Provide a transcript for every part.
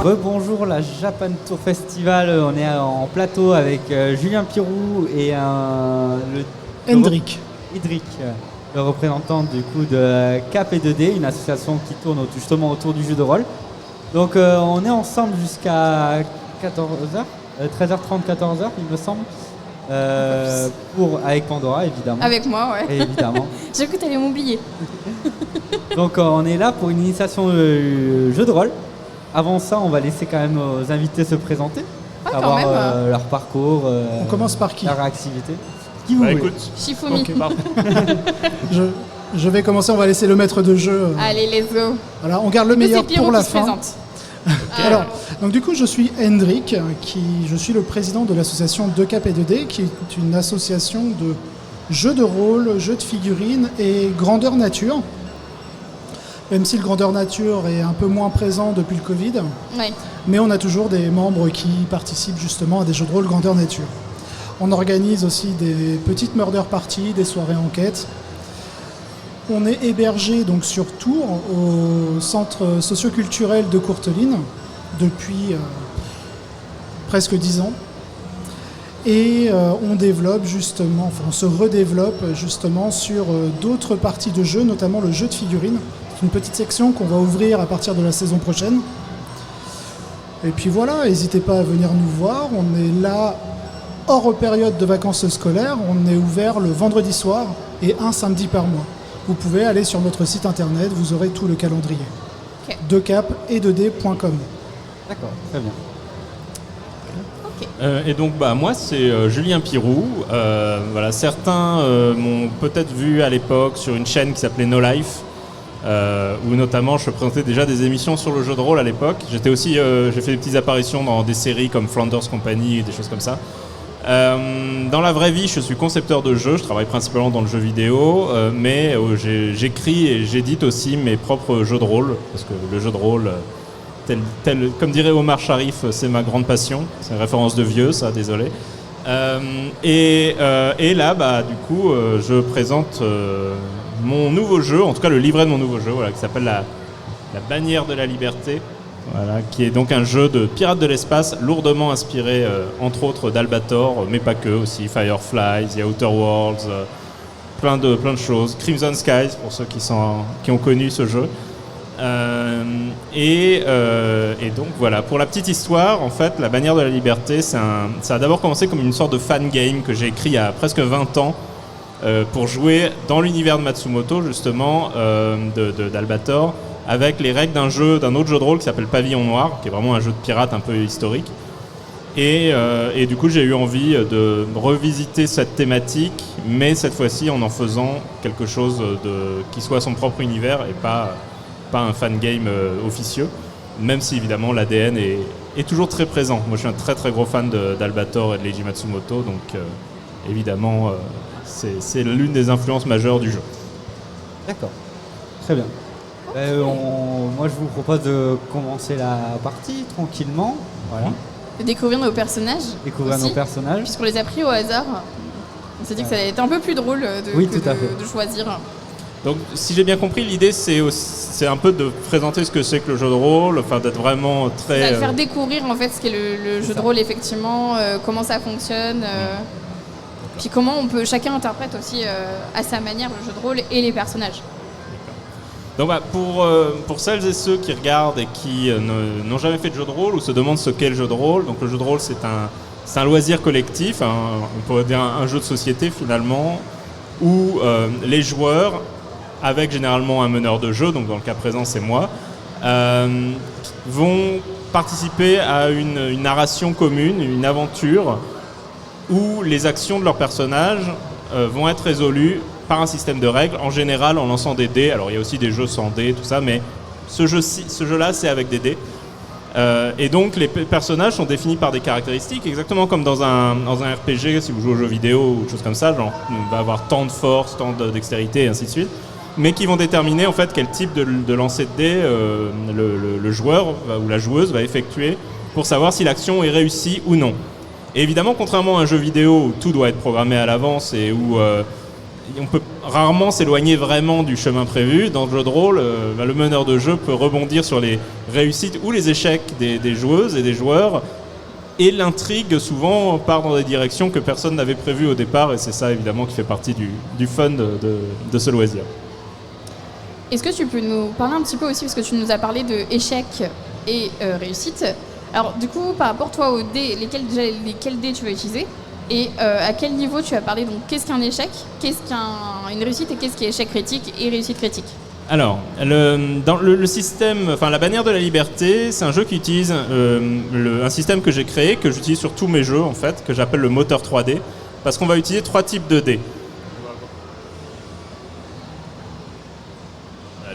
Rebonjour la Japan Tour Festival, on est en plateau avec Julien Pirou et Hendrik, le représentant du coup de Cap et 2D, une association qui tourne justement autour du jeu de rôle. Donc on est ensemble jusqu'à 14h, 13h30, 14h il me semble, avec Pandora évidemment. Avec moi, ouais. Évidemment. J'ai cru que t'allais m'oublier. Donc on est là pour une initiation jeu de rôle. Avant ça, on va laisser quand même nos invités se présenter, savoir leur parcours, on commence par qui ? Leur activité. Qui vous voulez. Écoute, Shifumi. okay, je vais commencer, on va laisser le maître de jeu. Allez, let's go. Voilà, on garde le meilleur pour la fin. Okay. Alors, donc du coup, je suis Hendrik, je suis le président de l'association 2Cap et 2D, qui est une association de jeux de rôle, jeux de figurines et grandeur nature. Même si le grandeur nature est un peu moins présent depuis le Covid, ouais. Mais on a toujours des membres qui participent justement à des jeux de rôle grandeur nature. On organise aussi des petites murder parties, des soirées enquêtes. On est hébergé donc sur Tours, au centre socioculturel de Courteline, depuis presque 10 ans. Et on développe justement, enfin on se redéveloppe justement sur d'autres parties de jeux, notamment le jeu de figurines. C'est une petite section qu'on va ouvrir à partir de la saison prochaine. Et puis voilà, n'hésitez pas à venir nous voir. On est là hors période de vacances scolaires. On est ouvert le vendredi soir et un samedi par mois. Vous pouvez aller sur notre site internet, vous aurez tout le calendrier. Okay. 2cap-et-2d.com. D'accord, très bien. Et donc moi c'est Julien Pirou. Voilà, certains m'ont peut-être vu à l'époque sur une chaîne qui s'appelait No Life, où notamment je présentais déjà des émissions sur le jeu de rôle à l'époque. J'étais aussi, j'ai fait des petites apparitions dans des séries comme Flanders Company et des choses comme ça. Dans la vraie vie, je suis concepteur de jeux, je travaille principalement dans le jeu vidéo, mais j'écris et j'édite aussi mes propres jeux de rôle, parce que le jeu de rôle, comme dirait Omar Sharif, c'est ma grande passion. C'est une référence de vieux, ça, désolé. Et là, du coup, je présente mon nouveau jeu, en tout cas le livret de mon nouveau jeu, voilà, qui s'appelle la Bannière de la Liberté. Voilà, qui est donc un jeu de pirates de l'espace lourdement inspiré entre autres d'Albator, mais pas que, aussi Firefly, The Outer Worlds, plein de choses, Crimson Skies pour ceux qui ont connu ce jeu. Et donc voilà, pour la petite histoire, en fait, la Bannière de la Liberté, ça a d'abord commencé comme une sorte de fan game que j'ai écrit il y a presque 20 ans pour jouer dans l'univers de Matsumoto justement, d'Albator, avec les règles d'un autre jeu de rôle qui s'appelle Pavillon Noir, qui est vraiment un jeu de pirate un peu historique. Et du coup, j'ai eu envie de revisiter cette thématique, mais cette fois-ci en faisant quelque chose qui soit son propre univers et pas un fan game officieux, même si évidemment l'ADN est toujours très présent. Moi, je suis un très très gros fan d'Albator et de Leiji Matsumoto, donc évidemment, c'est l'une des influences majeures du jeu. D'accord, très bien. Moi je vous propose de commencer la partie tranquillement. Voilà. De découvrir nos personnages. Nos personnages. Puisqu'on les a pris au hasard. On s'est dit que ça allait être un peu plus drôle de choisir. Donc si j'ai bien compris, l'idée c'est un peu de présenter ce que c'est que le jeu de rôle, enfin d'être vraiment très... De faire découvrir en fait ce qu'est le jeu de rôle effectivement, comment ça fonctionne, puis comment chacun interprète aussi à sa manière le jeu de rôle et les personnages. Donc pour celles et ceux qui regardent et qui n'ont jamais fait de jeu de rôle ou se demandent ce qu'est le jeu de rôle, donc le jeu de rôle c'est un loisir collectif, on pourrait dire un jeu de société finalement, où les joueurs, avec généralement un meneur de jeu, donc dans le cas présent c'est moi, vont participer à une narration commune, une aventure, où les actions de leurs personnages vont être résolues par un système de règles, en général en lançant des dés. Alors il y a aussi des jeux sans dés, tout ça, mais ce jeu-là, c'est avec des dés. Et donc les personnages sont définis par des caractéristiques, exactement comme dans un RPG, si vous jouez aux jeux vidéo ou des choses comme ça, genre on va avoir tant de force, tant de dextérité et ainsi de suite, mais qui vont déterminer en fait quel type de lancer de dés le joueur ou la joueuse va effectuer pour savoir si l'action est réussie ou non. Et évidemment, contrairement à un jeu vidéo où tout doit être programmé à l'avance et où on peut rarement s'éloigner vraiment du chemin prévu. Dans le jeu de rôle, le meneur de jeu peut rebondir sur les réussites ou les échecs des joueuses et des joueurs. Et l'intrigue, souvent, part dans des directions que personne n'avait prévues au départ. Et c'est ça, évidemment, qui fait partie du fun de ce loisir. Est-ce que tu peux nous parler un petit peu aussi, parce que tu nous as parlé de échec et réussite. Alors, du coup, par rapport, toi, aux dés, lesquels dés tu vas utiliser et à quel niveau tu vas parler? Donc, qu'est-ce qu'un échec, qu'est-ce qu'une réussite et qu'est-ce qui est échec critique et réussite critique? Alors, dans le système, enfin la bannière de la liberté, c'est un jeu qui utilise un système que j'ai créé, que j'utilise sur tous mes jeux en fait, que j'appelle le moteur 3D, parce qu'on va utiliser 3 types de dés.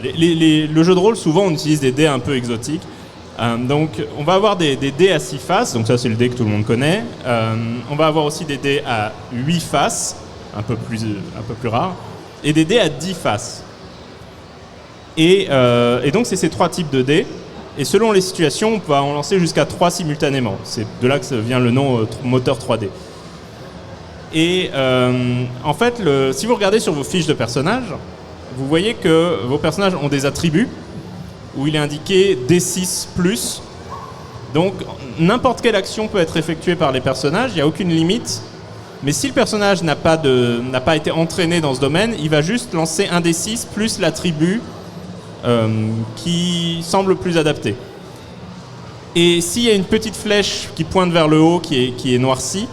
Le jeu de rôle, souvent on utilise des dés un peu exotiques. Donc on va avoir des dés à 6 faces, donc ça c'est le dé que tout le monde connaît. On va avoir aussi des dés à 8 faces, un peu plus rare, et des dés à 10 faces. Et donc c'est ces 3 types de dés. Et selon les situations, on peut en lancer jusqu'à 3 simultanément. C'est de là que vient le nom moteur 3D. Et en fait, si vous regardez sur vos fiches de personnages, vous voyez que vos personnages ont des attributs où il est indiqué D6+. Donc n'importe quelle action peut être effectuée par les personnages, il n'y a aucune limite. Mais si le personnage n'a pas été entraîné dans ce domaine, il va juste lancer un D6 plus l'attribut qui semble plus adapté. Et s'il y a une petite flèche qui pointe vers le haut, qui est noircie,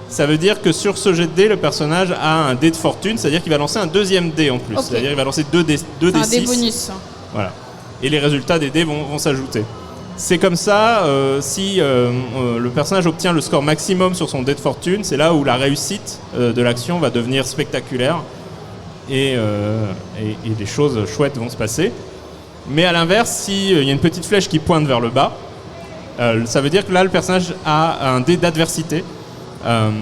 ça veut dire que sur ce jet de dés, le personnage a un dé de fortune, c'est-à-dire qu'il va lancer un deuxième dé en plus. Okay. C'est-à-dire qu'il va lancer 2 D6. Un dé bonus. Voilà. Et les résultats des dés vont s'ajouter. C'est comme ça, si le personnage obtient le score maximum sur son dé de fortune, c'est là où la réussite de l'action va devenir spectaculaire. Et des choses chouettes vont se passer. Mais à l'inverse, s'il y a une petite flèche qui pointe vers le bas, ça veut dire que là, le personnage a un dé d'adversité.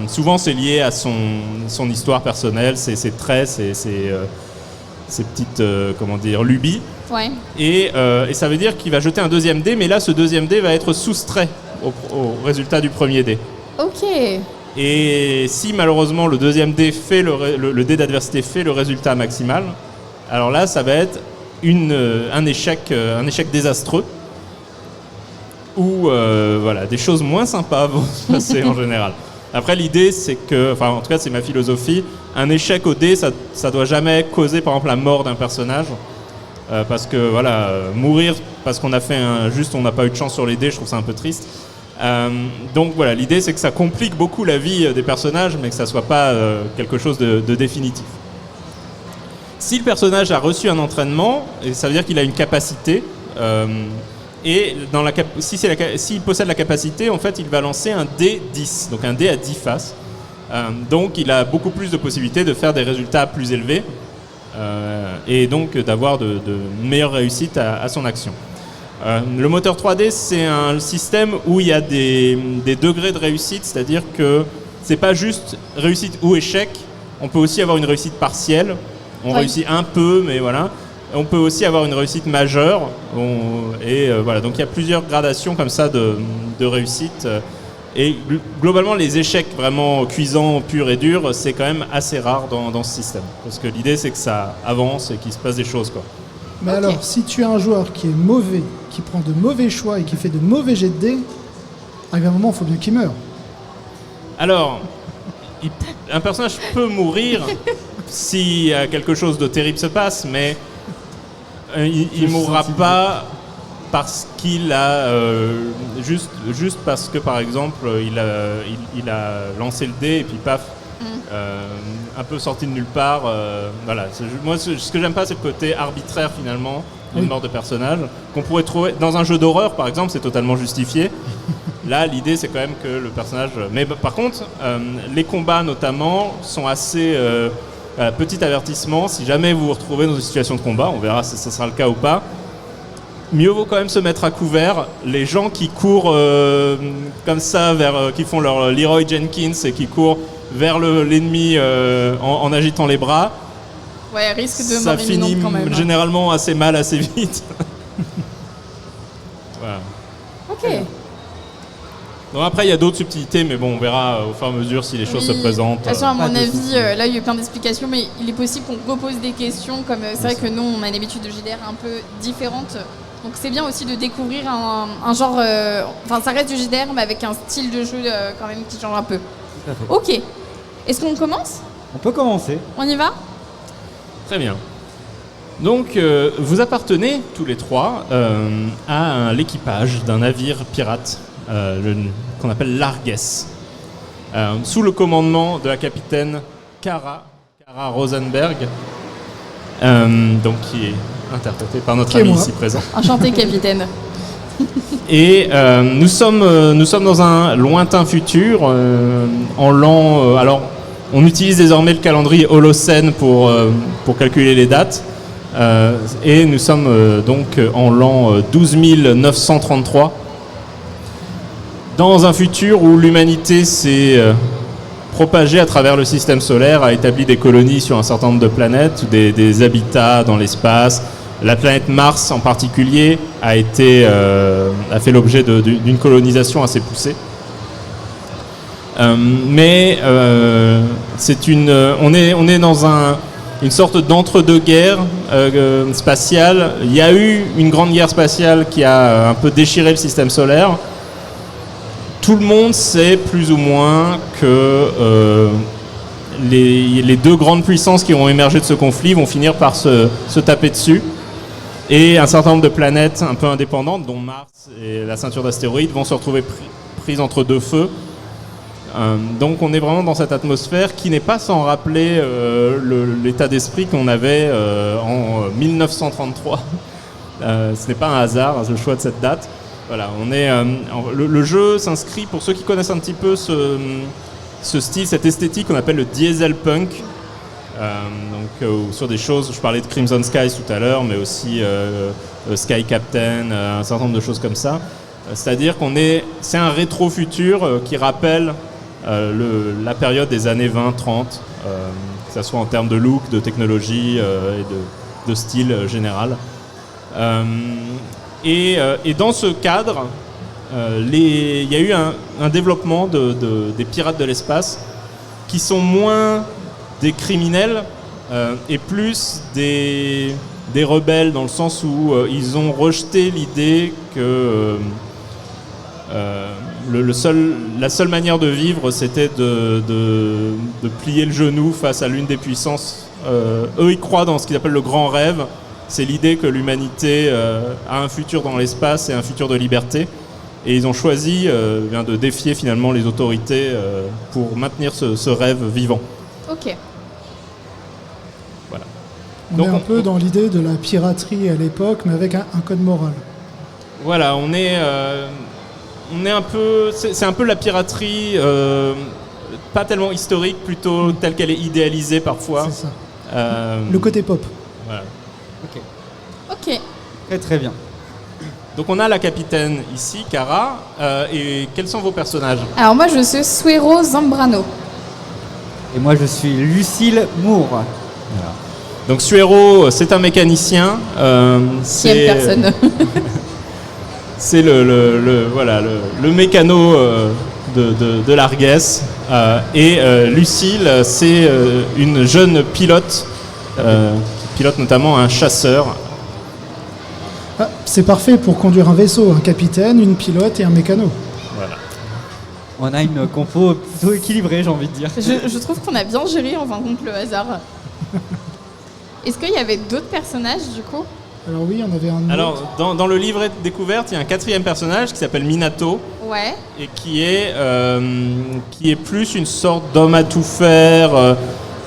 Souvent, c'est lié à son histoire personnelle, ses traits, ses petites lubies. Ouais. Et ça veut dire qu'il va jeter un deuxième dé, mais là, ce deuxième dé va être soustrait au résultat du premier dé. Ok. Et si malheureusement le deuxième dé fait le dé d'adversité fait le résultat maximal, alors là ça va être un échec désastreux où des choses moins sympas vont se passer en général. Après l'idée c'est que, enfin en tout cas c'est ma philosophie, un échec au dé ça doit jamais causer par exemple la mort d'un personnage. Parce que mourir parce qu'on a fait on n'a pas eu de chance sur les dés, je trouve ça un peu triste. Donc voilà, l'idée c'est que ça complique beaucoup la vie des personnages, mais que ça soit pas quelque chose de définitif. Si le personnage a reçu un entraînement, ça veut dire qu'il a une capacité, et s'il possède la capacité, en fait, il va lancer un dé 10, donc un dé à 10 faces. Donc il a beaucoup plus de possibilités de faire des résultats plus élevés, et donc d'avoir de meilleures réussites à son action. Le moteur 3D, c'est un système où il y a des degrés de réussite, c'est-à-dire que c'est pas juste réussite ou échec, on peut aussi avoir une réussite partielle, on réussit un peu, mais voilà. On peut aussi avoir une réussite majeure, donc il y a plusieurs gradations comme ça de réussite. Et globalement, les échecs vraiment cuisants, purs et durs, c'est quand même assez rare dans ce système, parce que l'idée c'est que ça avance et qu'il se passe des choses, quoi. Mais alors, si tu as un joueur qui est mauvais, qui prend de mauvais choix et qui fait de mauvais jets de dés, à un moment, il faut bien qu'il meure. Alors, un personnage peut mourir si quelque chose de terrible se passe, mais il ne mourra pas parce qu'il a... juste parce que, par exemple, il a lancé le dé et puis paf, un peu sorti de nulle part. Moi, ce que j'aime pas, c'est le côté arbitraire finalement d'une mort de personnage qu'on pourrait trouver dans un jeu d'horreur, par exemple, c'est totalement justifié. Là, l'idée, c'est quand même que le personnage. Mais par contre, les combats notamment sont assez. Petit avertissement, si jamais vous vous retrouvez dans une situation de combat, on verra si ça sera le cas ou pas. Mieux vaut quand même se mettre à couvert. Les gens qui courent comme ça, qui font leur Leroy Jenkins et qui courent vers l'ennemi en agitant les bras, risque de ça finit quand même, généralement assez mal, assez vite. Voilà. Ok. Donc après, il y a d'autres subtilités, mais bon, on verra au fur et à mesure si les choses se présentent. De toute façon, à Pas mon de avis, souci. là, il y a eu plein d'explications, mais il est possible qu'on repose des questions, comme c'est vrai que nous, on a une habitude de JDR un peu différente. Donc c'est bien aussi de découvrir un genre... Enfin, ça reste du JDR, mais avec un style de jeu quand même qui change un peu. Tout à fait. Ok. Est-ce qu'on commence? On peut commencer. On y va? Très bien. Donc, vous appartenez tous les trois à l'équipage d'un navire pirate qu'on appelle l'Arges, sous le commandement de la capitaine Kara Rosenberg, donc qui est interprétée par notre Qui est ami moi. ici présent. Enchanté, capitaine. Et nous sommes dans un lointain futur, en l'an... alors, on utilise désormais le calendrier Holocène pour calculer les dates. Et nous sommes donc en l'an 12 933, dans un futur où l'humanité s'est propagée à travers le système solaire, a établi des colonies sur un certain nombre de planètes, des habitats dans l'espace. La planète Mars en particulier a fait l'objet d'une colonisation assez poussée. Mais on est dans une sorte d'entre-deux-guerres spatiales. Il y a eu une grande guerre spatiale qui a un peu déchiré le système solaire. Tout le monde sait plus ou moins que les deux grandes puissances qui vont émerger de ce conflit vont finir par se taper dessus. Et un certain nombre de planètes un peu indépendantes, dont Mars et la ceinture d'astéroïdes, vont se retrouver prises entre deux feux. Donc on est vraiment dans cette atmosphère qui n'est pas sans rappeler l'état d'esprit qu'on avait en 1933. Ce n'est pas un hasard, le choix de cette date. Voilà, le jeu s'inscrit, pour ceux qui connaissent un petit peu ce style, cette esthétique qu'on appelle le diesel punk. Sur des choses, je parlais de Crimson Skies tout à l'heure, mais aussi Sky Captain, un certain nombre de choses comme ça. C'est-à-dire c'est un rétro-futur qui rappelle la période des années 20-30, que ce soit en termes de look, de technologie et de style général. Et dans ce cadre, il y a eu un développement des pirates de l'espace qui sont moins des criminels et plus des rebelles, dans le sens où ils ont rejeté l'idée que la seule manière de vivre, c'était de plier le genou face à l'une des puissances. Eux, ils croient dans ce qu'ils appellent le grand rêve. C'est l'idée que l'humanité a un futur dans l'espace et un futur de liberté. Et ils ont choisi de défier finalement les autorités pour maintenir ce rêve vivant. Ok. Voilà. On est un peu dans l'idée de la piraterie à l'époque, mais avec un code moral. Voilà, on est un peu... C'est un peu la piraterie, pas tellement historique, plutôt telle qu'elle est idéalisée parfois. C'est ça. Le côté pop. Voilà. Ok. Très très bien. Donc on a la capitaine ici, Kara, et quels sont vos personnages? Alors moi, je suis Suero Zambrano. Et moi je suis Lucille Moore. Voilà. Donc Suero, c'est un mécanicien. Sixième personne. C'est le mécano de l'Arges. Et Lucille, c'est une jeune pilote qui pilote notamment un chasseur. Ah, c'est parfait pour conduire un vaisseau, un capitaine, une pilote et un mécano. Voilà. On a une compo plutôt équilibrée, j'ai envie de dire. Je trouve qu'on a bien géré en fin de compte le hasard. Est-ce qu'il y avait d'autres personnages du coup? Alors oui, on avait un autre. Alors, dans le livret de découverte, il y a un quatrième personnage qui s'appelle Minato. Ouais. Et qui est plus une sorte d'homme à tout faire.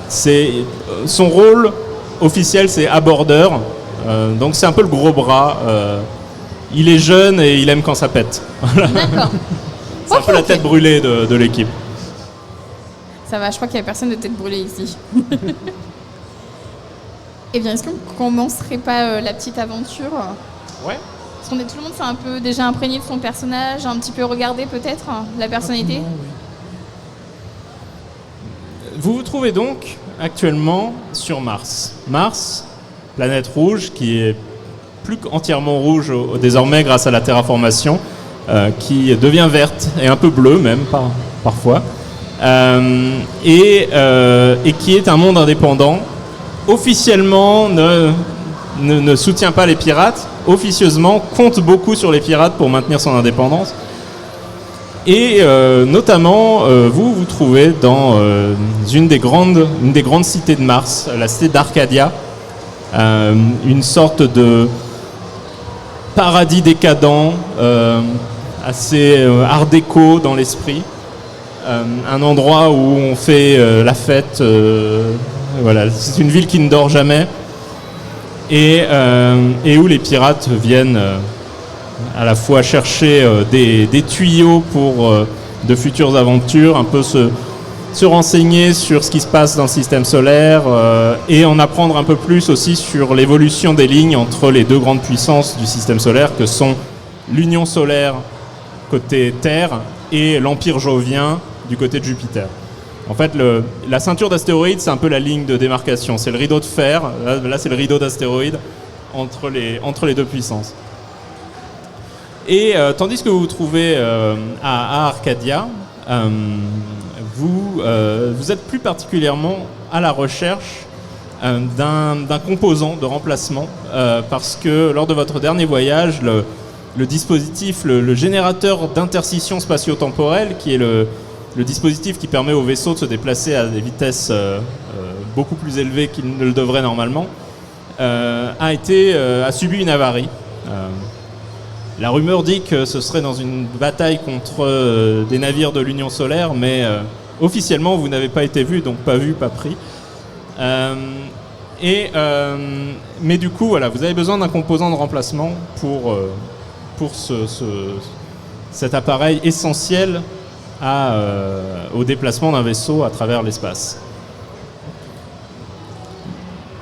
Son rôle officiel, c'est abordeur. Donc c'est un peu le gros bras. Il est jeune et il aime quand ça pète. Voilà. D'accord. C'est un peu la tête brûlée de l'équipe. Ça va, je crois qu'il n'y a personne de tête brûlée ici. Eh bien, est-ce qu'on commencerait pas la petite aventure? Ouais. Parce qu'on tout le monde s'est un peu déjà imprégné de son personnage, un petit peu regardé peut-être la personnalité. Rapidement, oui. Vous vous trouvez donc actuellement sur Mars. Mars, planète rouge, qui est plus qu'entièrement rouge désormais grâce à la terraformation. qui devient verte et un peu bleue même parfois, et qui est un monde indépendant. Officiellement ne soutient pas les pirates, officieusement compte beaucoup sur les pirates pour maintenir son indépendance. Et notamment, vous trouvez dans une des grandes cités de Mars, la cité d'Arcadia, une sorte de paradis décadent, assez art déco dans l'esprit, un endroit où on fait la fête. Voilà, c'est une ville qui ne dort jamais et où les pirates viennent à la fois chercher des tuyaux pour de futures aventures, un peu se renseigner sur ce qui se passe dans le système solaire et en apprendre un peu plus aussi sur l'évolution des lignes entre les deux grandes puissances du système solaire que sont l'Union solaire côté Terre et l'Empire jovien du côté de Jupiter. En fait, la ceinture d'astéroïdes, c'est un peu la ligne de démarcation. C'est le rideau de fer, là c'est le rideau d'astéroïdes entre les deux puissances. Et tandis que vous vous trouvez à Arcadia, vous êtes plus particulièrement à la recherche d'un composant de remplacement, parce que lors de votre dernier voyage, le dispositif, le générateur d'intercision spatio-temporelle, qui est le dispositif qui permet au vaisseau de se déplacer à des vitesses beaucoup plus élevées qu'il ne le devrait normalement, a subi une avarie. La rumeur dit que ce serait dans une bataille contre des navires de l'Union solaire, mais officiellement vous n'avez pas été vu, donc pas vu, pas pris. Mais du coup, voilà, vous avez besoin d'un composant de remplacement pour cet appareil essentiel au déplacement d'un vaisseau à travers l'espace.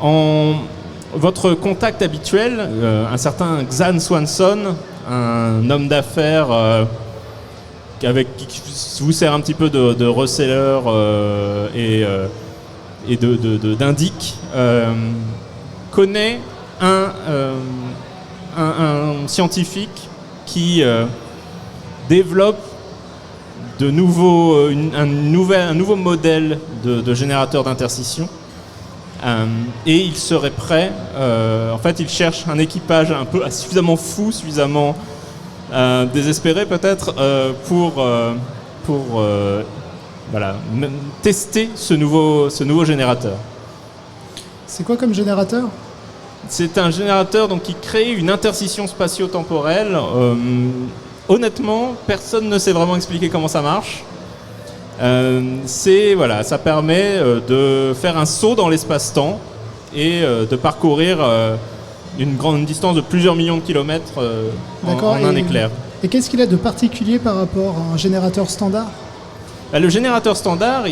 Votre contact habituel, un certain Xan Swanson, un homme d'affaires qui vous sert un petit peu de reseller et d'indic, connaît un scientifique qui développe un nouveau modèle de générateur d'intercision. Et il serait prêt, en fait il cherche un équipage un peu suffisamment fou, suffisamment désespéré peut-être pour tester ce nouveau générateur. C'est quoi comme générateur ? C'est un générateur donc, qui crée une intercision spatio-temporelle. Honnêtement, personne ne sait vraiment expliquer comment ça marche. Ça permet de faire un saut dans l'espace-temps et de parcourir une distance de plusieurs millions de kilomètres en un éclair. Et qu'est-ce qu'il a de particulier par rapport à un générateur standard ? Le générateur standard,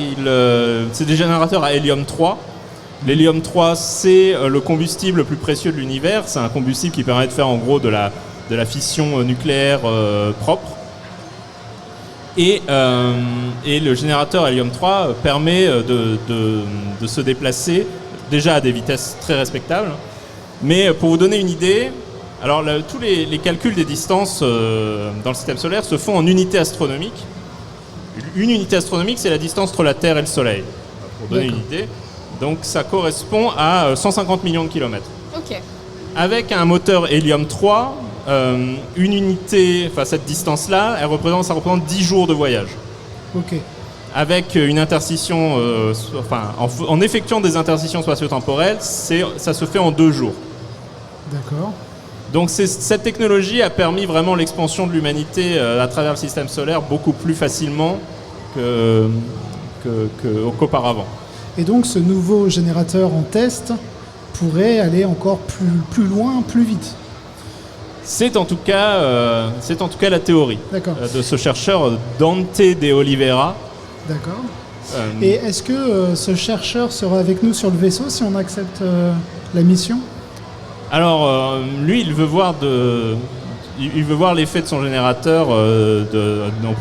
c'est des générateurs à hélium 3. L'hélium 3, c'est le combustible le plus précieux de l'univers. C'est un combustible qui permet de faire en gros de la fission nucléaire propre. Et le générateur hélium 3 permet de se déplacer déjà à des vitesses très respectables. Mais pour vous donner une idée, alors tous les calculs des distances dans le système solaire se font en unités astronomiques. Une unité astronomique, c'est la distance entre la Terre et le Soleil. Pour donner une idée. Donc ça correspond à 150 millions de kilomètres. Ok. Avec un moteur hélium 3, une unité, cette distance-là, ça représente 10 jours de voyage. Ok. Avec une intercision, en effectuant des intercisions spatio-temporelles, ça se fait en 2 jours. D'accord. Donc cette technologie a permis vraiment l'expansion de l'humanité à travers le système solaire beaucoup plus facilement qu'auparavant. Et donc ce nouveau générateur en test pourrait aller encore plus loin, plus vite. C'est en tout cas la théorie de ce chercheur Dante de Oliveira. D'accord. Et est-ce que ce chercheur sera avec nous sur le vaisseau si on accepte la mission ? Alors, lui, il veut voir l'effet de son générateur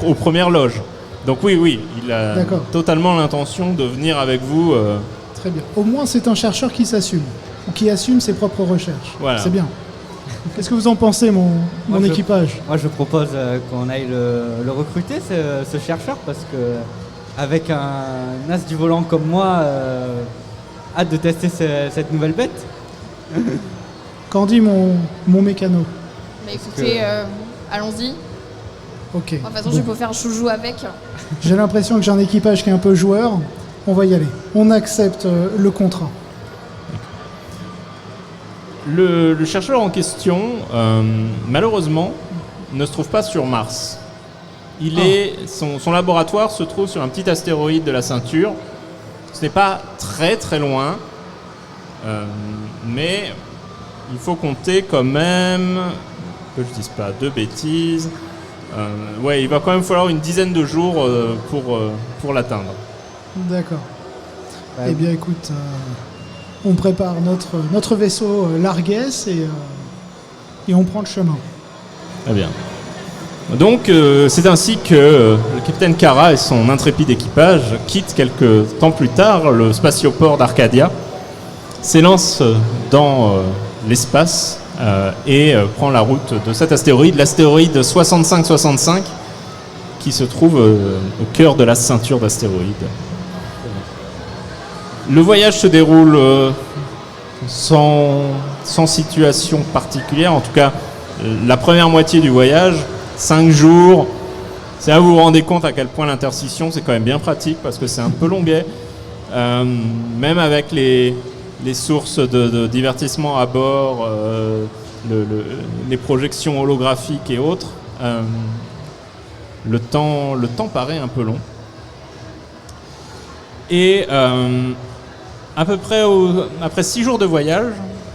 aux premières loges. Donc oui, il a totalement l'intention de venir avec vous. Très bien. Au moins, c'est un chercheur qui s'assume, ou qui assume ses propres recherches. Voilà. C'est bien. Qu'est-ce que vous en pensez, mon je- équipage? Moi, je propose qu'on aille le recruter, ce chercheur, parce que avec un as du volant comme moi, hâte de tester cette nouvelle bête. Qu'en dit mon mécano? Bah écoutez, allons-y. Ok. De toute façon, Bon. je peux faire chouchou avec. J'ai l'impression que j'ai un équipage qui est un peu joueur. On va y aller. On accepte le contrat. Le chercheur en question, malheureusement, ne se trouve pas sur Mars. Son laboratoire se trouve sur un petit astéroïde de la ceinture. Ce n'est pas très très loin, mais il faut compter quand même, que je dise pas de bêtises, il va quand même falloir une dizaine de jours pour l'atteindre. D'accord. Ouais. Eh bien, écoute, on prépare notre vaisseau Larguès et on prend le chemin. Très bien. Donc, c'est ainsi que le capitaine Kara et son intrépide équipage quittent quelques temps plus tard le spatioport d'Arcadia, s'élancent dans l'espace et prend la route de cet astéroïde, l'astéroïde 6565, qui se trouve au cœur de la ceinture d'astéroïdes. Le voyage se déroule sans situation particulière, en tout cas la première moitié du voyage, 5 jours. C'est là où vous vous rendez compte à quel point l'interstition c'est quand même bien pratique parce que c'est un peu longuet. Même avec les sources de divertissement à bord, les projections holographiques et autres, le temps paraît un peu long. Et à peu près après 6 jours de voyage,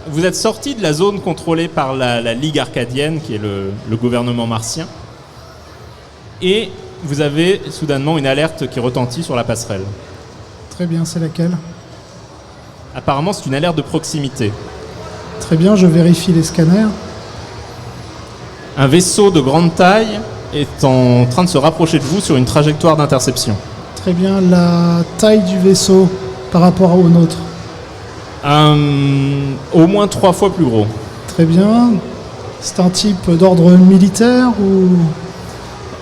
vous êtes sorti de la zone contrôlée par la Ligue Arcadienne, qui est le gouvernement martien, et vous avez soudainement une alerte qui retentit sur la passerelle. Très bien, c'est laquelle? Apparemment, c'est une alerte de proximité. Très bien, je vérifie les scanners. Un vaisseau de grande taille est en train de se rapprocher de vous sur une trajectoire d'interception. Très bien, la taille du vaisseau par rapport au nôtre. Au moins 3 fois plus gros. Très bien. C'est un type d'ordre militaire ou...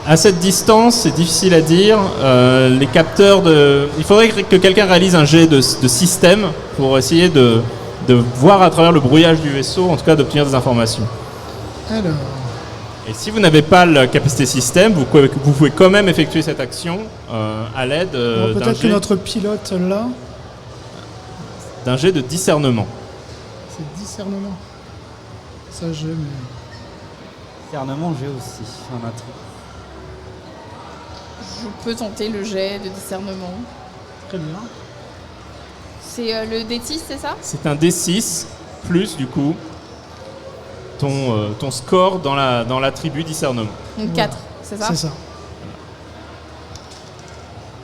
À cette distance, c'est difficile à dire. Les capteurs il faudrait que quelqu'un réalise un jet de système pour essayer de voir à travers le brouillage du vaisseau, en tout cas d'obtenir des informations. Alors, Et si vous n'avez pas la capacité système, vous pouvez quand même effectuer cette action à l'aide alors d'un peut-être que jet, notre pilote là, d'un jet de discernement. c'est discernement. Ça j'ai, mais... Discernement, j'ai aussi un truc. Je peux tenter le jet de discernement. Très bien. C'est le D6, c'est ça? C'est un D6 plus du coup ton score dans l'attribut discernement. Donc Voilà. 4, c'est ça? C'est ça.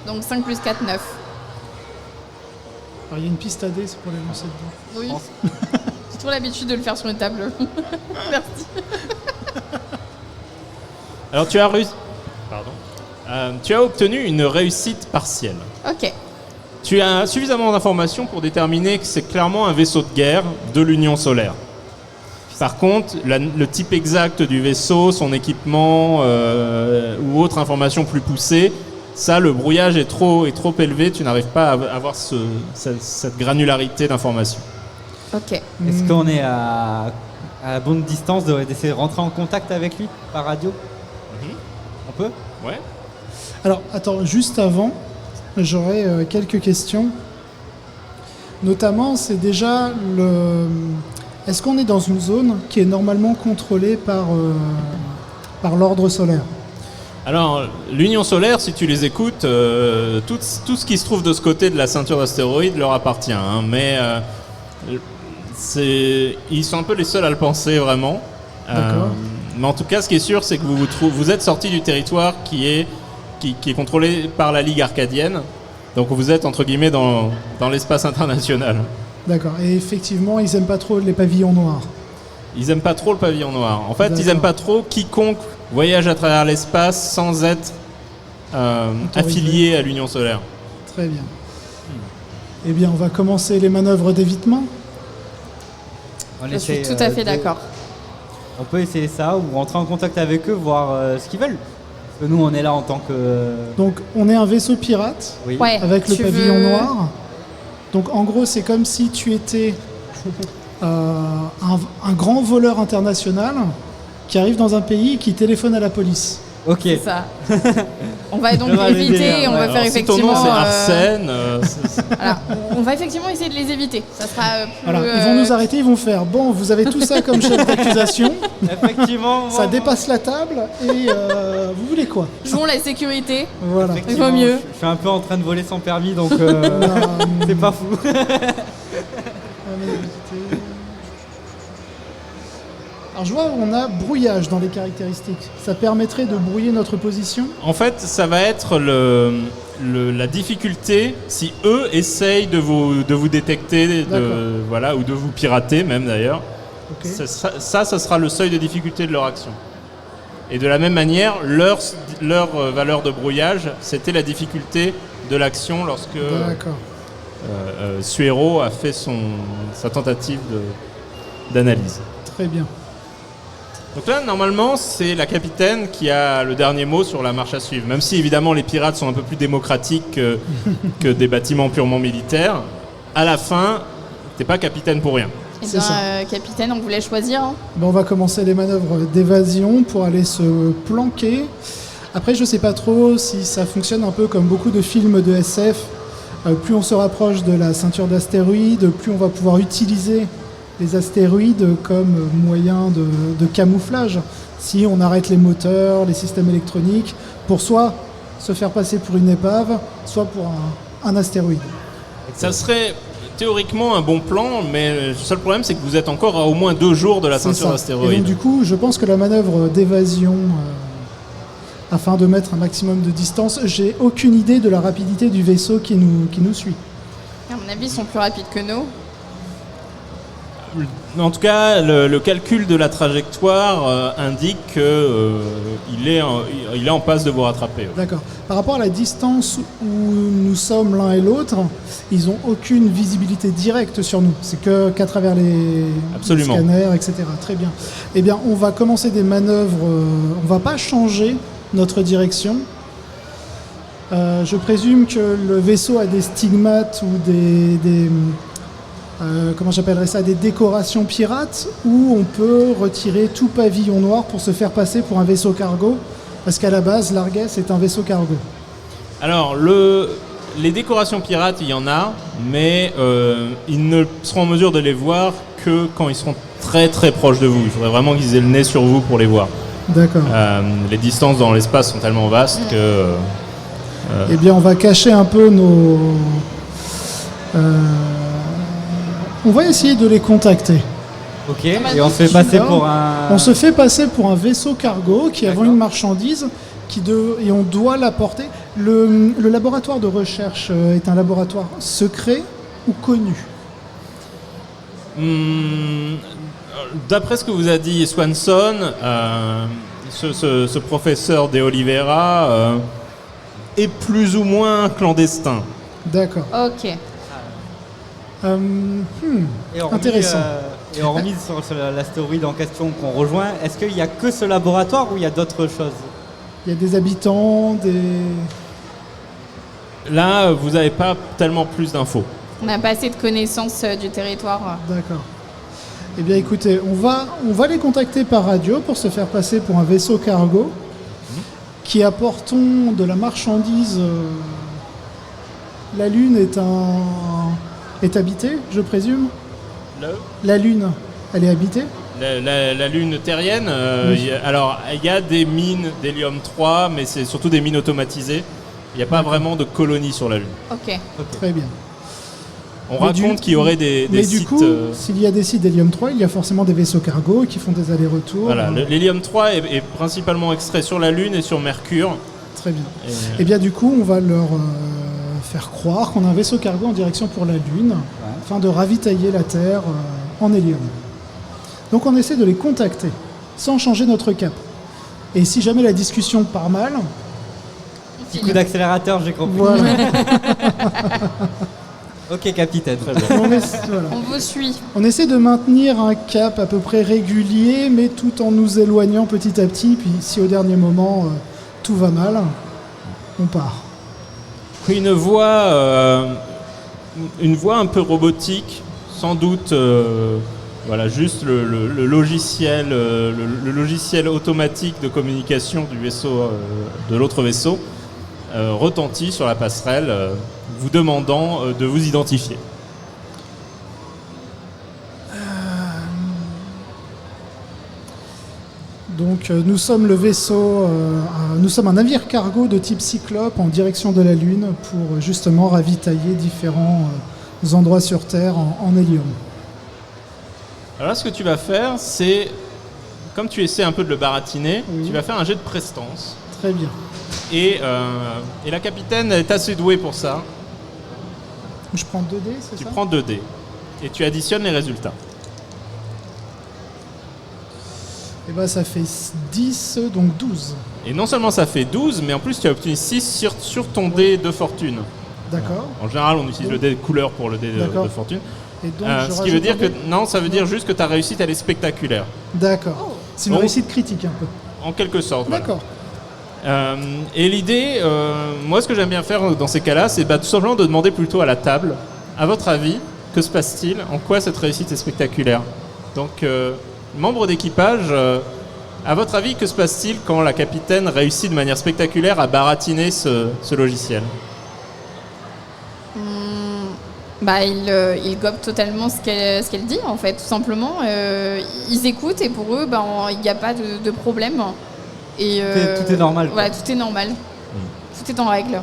Donc 5 plus 4, 9. Alors il y a une piste AD, c'est pour les lancer dedans. Oui. pense. J'ai toujours l'habitude de le faire sur une table. Merci. Alors tu as obtenu une réussite partielle. Ok. Tu as suffisamment d'informations pour déterminer que c'est clairement un vaisseau de guerre de l'Union solaire. Par contre, le type exact du vaisseau, son équipement ou autre information plus poussée, ça, le brouillage est trop élevé, tu n'arrives pas à avoir cette granularité d'informations. Ok. Est-ce qu'on est à bonne distance d'essayer de rentrer en contact avec lui par radio? On peut? Ouais. Alors, attends, juste avant, j'aurais quelques questions. Notamment, c'est déjà le... Est-ce qu'on est dans une zone qui est normalement contrôlée par l'ordre solaire? Alors, l'Union solaire, si tu les écoutes, tout ce qui se trouve de ce côté de la ceinture d'astéroïdes leur appartient. Hein, mais ils sont un peu les seuls à le penser vraiment. D'accord. Mais en tout cas, ce qui est sûr, c'est que vous êtes sorti du territoire qui est contrôlé par la Ligue Arcadienne. Donc vous êtes, entre guillemets, dans l'espace international. D'accord. Et effectivement, ils n'aiment pas trop les pavillons noirs. Ils aiment pas trop le pavillon noir. En fait, ils D'accord. aiment pas trop quiconque voyage à travers l'espace sans être affilié à l'Union solaire. Très bien. Eh bien, on va commencer les manœuvres d'évitement. On Je suis essaie, tout à fait d'accord. on peut essayer ça ou rentrer en contact avec eux, voir ce qu'ils veulent. Parce que nous, on est là en tant que... Donc on est un vaisseau pirate Oui. Ouais, avec le tu pavillon veux- noir. Donc en gros, c'est comme si tu étais un grand voleur international qui arrive dans un pays et qui téléphone à la police. Ok. C'est ça. On va donc Je vois éviter, l'idée, on va ouais. faire Alors, si ton effectivement. nom c'est Arsène, Voilà, on va effectivement essayer de les éviter. Ça sera plus. Voilà, ils vont nous arrêter, ils vont faire bon, vous avez tout ça comme chef d'accusation, Effectivement. ça dépasse la table et vous voulez quoi? Jouons la sécurité. Voilà. Effectivement, Il vaut mieux. Je suis un peu en train de voler sans permis, donc On a, c'est pas fou. Alors je vois, on a brouillage dans les caractéristiques. Ça permettrait de brouiller notre position. en fait, ça va être la difficulté si eux essayent de vous détecter, D'accord. voilà, ou de vous pirater même d'ailleurs. Ok. Ça sera le seuil de difficulté de leur action. Et de la même manière, leur valeur de brouillage, c'était la difficulté de l'action lorsque D'accord. Suero a fait sa tentative d'analyse. Très bien. Donc là, normalement, c'est la capitaine qui a le dernier mot sur la marche à suivre. Même si, évidemment, les pirates sont un peu plus démocratiques que des bâtiments purement militaires, à la fin, t'es pas capitaine pour rien. Eh C'est bien, ça. capitaine, on voulait choisir. Hein. Ben, on va commencer les manœuvres d'évasion pour aller se planquer. Après, je sais pas trop si ça fonctionne un peu comme beaucoup de films de SF. Plus on se rapproche de la ceinture d'astéroïdes, plus on va pouvoir utiliser les astéroïdes comme moyen de camouflage. Si on arrête les moteurs, les systèmes électroniques, pour soit se faire passer pour une épave, soit pour un astéroïde. Ça serait théoriquement un bon plan, mais le seul problème, c'est que vous êtes encore à au moins 2 jours de la C'est ceinture ça. Et d'astéroïdes. donc du coup, je pense que la manœuvre d'évasion, afin de mettre un maximum de distance, j'ai aucune idée de la rapidité du vaisseau qui nous suit. À mon avis, ils sont plus rapides que nous. En tout cas, le calcul de la trajectoire indique qu'il est en passe de vous rattraper. Ouais. D'accord. Par rapport à la distance où nous sommes l'un et l'autre, ils n'ont aucune visibilité directe sur nous. C'est qu'à travers les Absolument. scanners, etc. Très bien. Eh bien, on va commencer des manœuvres. On ne va pas changer notre direction. Je présume que le vaisseau a des stigmates ou comment j'appellerais ça, des décorations pirates, où on peut retirer tout pavillon noir pour se faire passer pour un vaisseau cargo, parce qu'à la base, l'Argus est un vaisseau cargo. Alors, les décorations pirates, il y en a, mais ils ne seront en mesure de les voir que quand ils seront très très proches de vous. Il faudrait vraiment qu'ils aient le nez sur vous pour les voir. D'accord. Les distances dans l'espace sont tellement vastes que... Eh bien, on va cacher un peu nos... On va essayer de les contacter. Ok, et on se fait passer pour un... On se fait passer pour un vaisseau cargo qui avons une marchandise et on doit l'apporter. Le laboratoire de recherche est un laboratoire secret ou connu? D'après ce que vous a dit Swanson, ce professeur de Oliveira est plus ou moins clandestin. D'accord. Ok. Et hormis, Intéressant. Et hormis sur l'astéroïde en question qu'on rejoint, est-ce qu'il n'y a que ce laboratoire ou il y a d'autres choses? Il y a des habitants, Là, vous n'avez pas tellement plus d'infos. On n'a pas assez de connaissances du territoire. D'accord. Eh bien écoutez, on va les contacter par radio pour se faire passer pour un vaisseau cargo qui apportons de la marchandise. La Lune est habitée, je présume. La Lune, elle est habitée? La Lune terrienne, Oui. alors il y a des mines d'hélium-3, mais c'est surtout des mines automatisées. Il n'y a pas vraiment de colonie sur la Lune. Ok. Très bien. On Mais raconte qu'il y aurait des Mais sites... du coup, s'il y a des sites d'hélium-3, il y a forcément des vaisseaux cargo qui font des allers-retours. Voilà, l'hélium-3 est principalement extrait sur la Lune et sur Mercure. Très bien. Et, Et bien du coup, on va leur faire croire qu'on a un vaisseau cargo en direction pour la Lune, afin de ravitailler la Terre en hélium. Donc on essaie de les contacter, sans changer notre cap. Et si jamais la discussion part mal, Petit coup d'accélérateur, j'ai compris. voilà. Ok, capitaine. Très bien. Voilà. On vous suit. On essaie de maintenir un cap à peu près régulier, mais tout en nous éloignant petit à petit. Puis si au dernier moment tout va mal, on part. Une voix un peu robotique, sans doute, voilà, juste le logiciel, le logiciel automatique de communication du vaisseau, de l'autre vaisseau, retentit sur la passerelle, vous demandant de vous identifier. Donc nous sommes le vaisseau, nous sommes un navire cargo de type Cyclope en direction de la Lune pour justement ravitailler différents endroits sur Terre en hélium. Alors là, ce que tu vas faire, c'est, comme tu essaies un peu de le baratiner, Oui. tu vas faire un jet de prestance. Très bien. Et la capitaine est assez douée pour ça. Je prends 2 dés, c'est Tu ça? prends 2 dés et tu additionnes les résultats. Et ben ça fait 10, donc 12. Et non seulement ça fait 12, mais en plus tu as obtenu 6 sur ton dé de fortune. D'accord. En général, on utilise le dé de couleur pour le dé D'accord. de fortune. Et donc, je Ce qui veut rajoute dire un que dé. non, ça veut dire juste que ta réussite elle est spectaculaire, D'accord. C'est une Bon. réussite critique un peu. en quelque sorte. Voilà. D'accord. Et l'idée, moi ce que j'aime bien faire dans ces cas-là, c'est tout simplement de demander plutôt à la table, à votre avis, que se passe-t-il? En quoi cette réussite est spectaculaire? Donc, membre d'équipage, à votre avis, que se passe-t-il quand la capitaine réussit de manière spectaculaire à baratiner ce logiciel? Ils gobent totalement ce qu'elle dit, en fait, tout simplement. Ils écoutent et pour eux, il n'y a pas de problème. Et, Tout est normal, quoi. Voilà, tout est normal. Tout est en règle.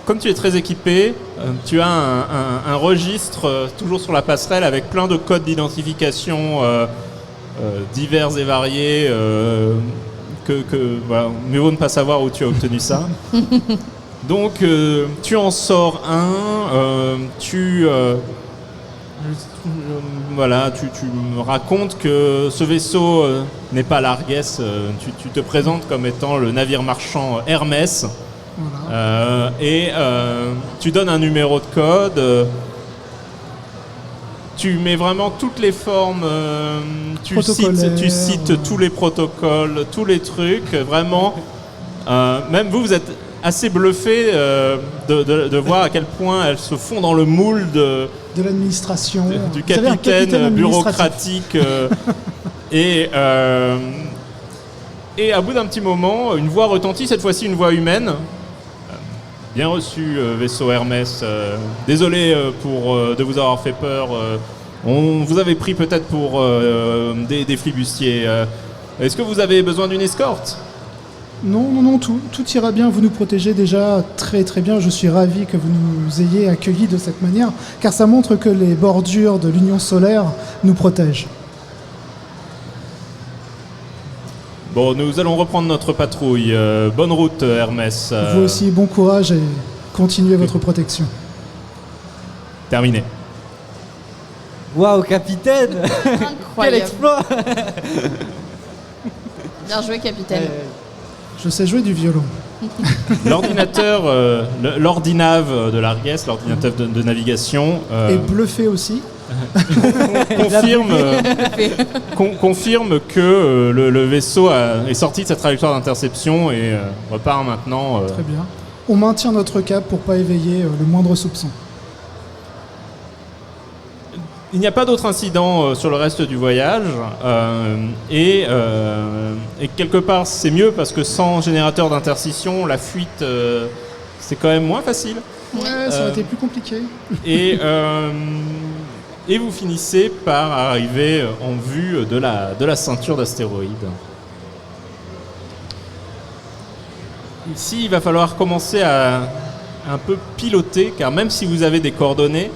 Comme tu es très équipé, tu as un registre toujours sur la passerelle avec plein de codes d'identification divers et variés voilà, mieux vaut ne pas savoir où tu as obtenu ça. Donc tu en sors un, voilà, tu me racontes que ce vaisseau n'est pas l'Argès, tu te présentes comme étant le navire marchand Hermès. Voilà. Tu donnes un numéro de code, tu mets vraiment toutes les formes, tu cites tous les protocoles, tous les trucs, vraiment. Même vous êtes assez bluffé de voir à quel point elles se font dans le moule De l'administration. du Vous savez, un capitaine administratif. bureaucratique. Et à bout d'un petit moment, une voix retentit, cette fois-ci une voix humaine. Bien reçu, vaisseau Hermès. Désolé de vous avoir fait peur. On vous avait pris peut-être pour des flibustiers. Est-ce que vous avez besoin d'une escorte? Non, tout ira bien. Vous nous protégez déjà très très bien. Je suis ravi que vous nous ayez accueillis de cette manière, car ça montre que les bordures de l'Union solaire nous protègent. Bon, nous allons reprendre notre patrouille. Bonne route, Hermès. Vous aussi, bon courage et continuez votre protection. Terminé. Waouh, capitaine! Quel Incroyable. exploit! Bien joué, capitaine. Je sais jouer du violon. L'ordinateur, l'ordinav de l'Argès, l'ordinateur de navigation, Et bluffé aussi. confirme que le vaisseau est sorti de sa trajectoire d'interception et repart maintenant. Très bien. On maintient notre cap pour pas éveiller le moindre soupçon. Il n'y a pas d'autres incidents sur le reste du voyage et quelque part c'est mieux parce que sans générateur d'intercision, la fuite c'est quand même moins facile. Ouais, ça aurait été plus compliqué. Et vous finissez par arriver en vue de la ceinture d'astéroïdes. Ici, il va falloir commencer à un peu piloter, car même si vous avez des coordonnées,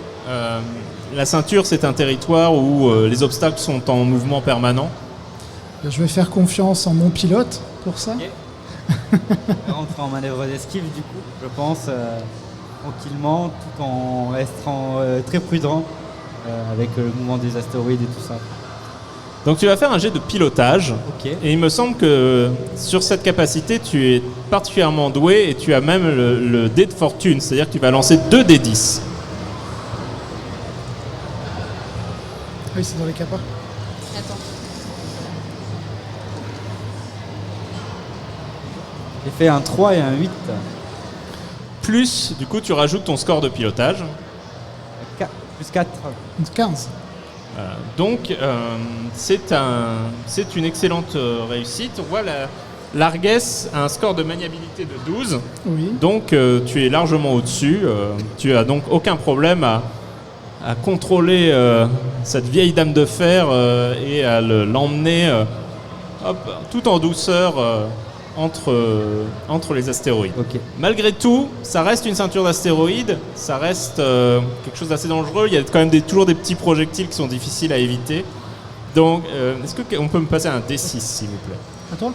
la ceinture, c'est un territoire où les obstacles sont en mouvement permanent. Je vais faire confiance en mon pilote pour ça. Rentrer en manœuvre d'esquive, du coup, je pense, tranquillement, tout en restant très prudent avec le mouvement des astéroïdes et tout ça. Donc tu vas faire un jet de pilotage. Ok. Et il me semble que sur cette capacité, tu es particulièrement doué et tu as même le dé de fortune. C'est-à-dire que tu vas lancer 2 dés 10. Oui, c'est dans les capas. Attends. J'ai fait un 3 et un 8. Plus, du coup, tu rajoutes ton score de pilotage. Plus 4. 15. Donc, c'est une excellente réussite. On voit l'Argès a un score de maniabilité de 12. Oui. Donc, tu es largement au-dessus. Tu as donc aucun problème à contrôler cette vieille dame de fer et à l'emmener tout en douceur entre les astéroïdes. Ok. Malgré tout, ça reste une ceinture d'astéroïdes, ça reste quelque chose d'assez dangereux. Il y a quand même toujours des petits projectiles qui sont difficiles à éviter. Donc, est-ce qu'on peut me passer un D6, s'il vous plaît? À toi.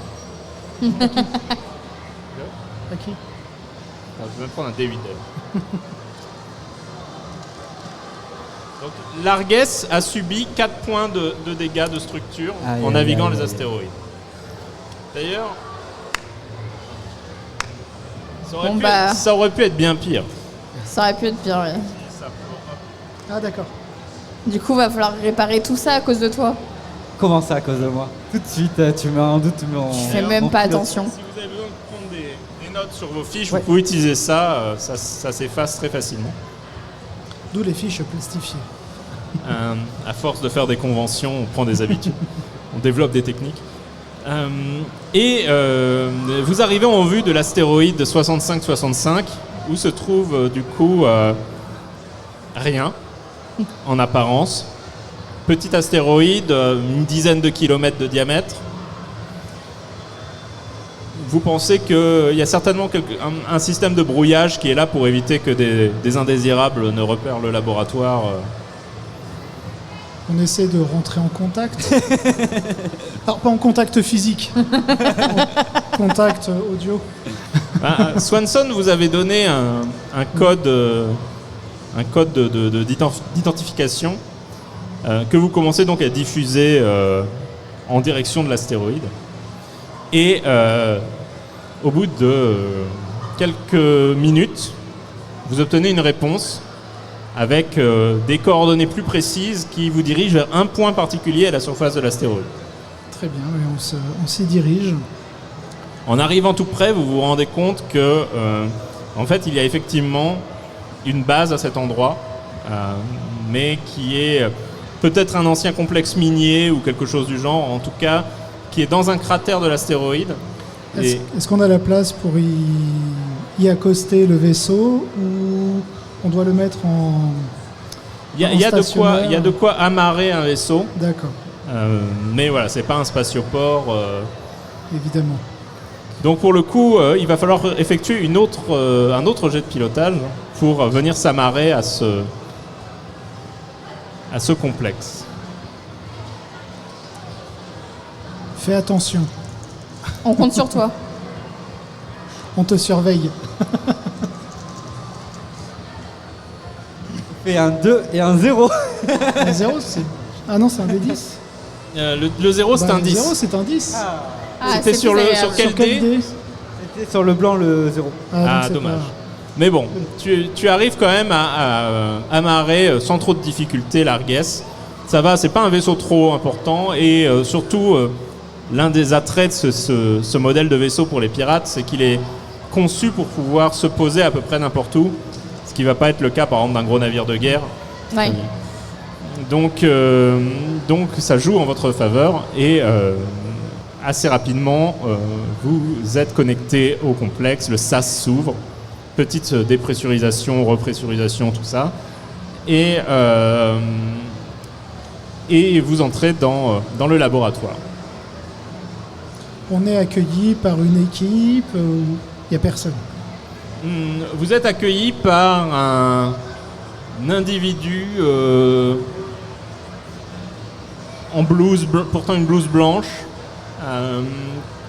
À qui? Je vais même prendre un D8. Donc, l'Argès a subi 4 points de dégâts de structure Aïe, en aïe, naviguant aïe, les aïe. astéroïdes. D'ailleurs, Bon, ça aurait pu être bien pire. Ça aurait pu être pire, ouais. Ah, d'accord. Du coup, va falloir réparer tout ça à cause de toi. Comment ça à cause de moi? Tout de suite, tu mets en doute mon. Tu fais même mon pas pilote. attention. Si vous avez besoin de prendre des notes sur vos fiches, Ouais. vous pouvez utiliser ça, ça s'efface très facilement. D'où les fiches plastifiées. À force de faire des conventions, on prend des habitudes, on développe des techniques. Vous arrivez en vue de l'astéroïde de 65-65, où se trouve du coup rien en apparence. Petit astéroïde, une dizaine de kilomètres de diamètre. Vous pensez qu'il y a certainement un système de brouillage qui est là pour éviter que des indésirables ne repèrent le laboratoire. On essaie de rentrer en contact. Alors, pas en contact physique. En contact audio. Swanson vous avez donné un code, d'identification que vous commencez donc à diffuser en direction de l'astéroïde. Et au bout de quelques minutes, vous obtenez une réponse avec des coordonnées plus précises qui vous dirigent vers un point particulier à la surface de l'astéroïde. Très bien, oui, on s'y dirige. En arrivant tout près, vous vous rendez compte que, en fait, il y a effectivement une base à cet endroit, mais qui est peut-être un ancien complexe minier ou quelque chose du genre, en tout cas, qui est dans un cratère de l'astéroïde. Est-ce qu'on a la place pour y accoster le vaisseau ou on doit le mettre en... Il y a de quoi amarrer un vaisseau, D'accord, mais voilà, c'est pas un spatioport. évidemment. Donc pour le coup, il va falloir effectuer un autre jet de pilotage pour venir s'amarrer à ce complexe. Fais attention, On compte sur toi. on te surveille. J'ai fait un 2 et un 0. Un 0, c'est... Ah non, c'est un D10. Le 0, c'est Bah, un le 10. 0, c'est un 10. Ah, C'était c'est sur plus le- agréable. sur Sur quel dé? C'était sur le blanc le 0. donc Ah, c'est dommage. pas- Mais bon, tu arrives quand même à amarrer sans trop de difficulté l'Argès. Ça va, c'est pas un vaisseau trop important et surtout, l'un des attraits de ce modèle de vaisseau pour les pirates, c'est qu'il est conçu pour pouvoir se poser à peu près n'importe où, ce qui va pas être le cas par exemple d'un gros navire de guerre. Ouais. Donc ça joue en votre faveur et assez rapidement, vous êtes connecté au complexe, le SAS s'ouvre, petite dépressurisation, repressurisation, tout ça, et vous entrez dans le laboratoire. On est accueilli par une équipe où il n'y a personne. Vous êtes accueilli par un individu en blouse, portant une blouse blanche,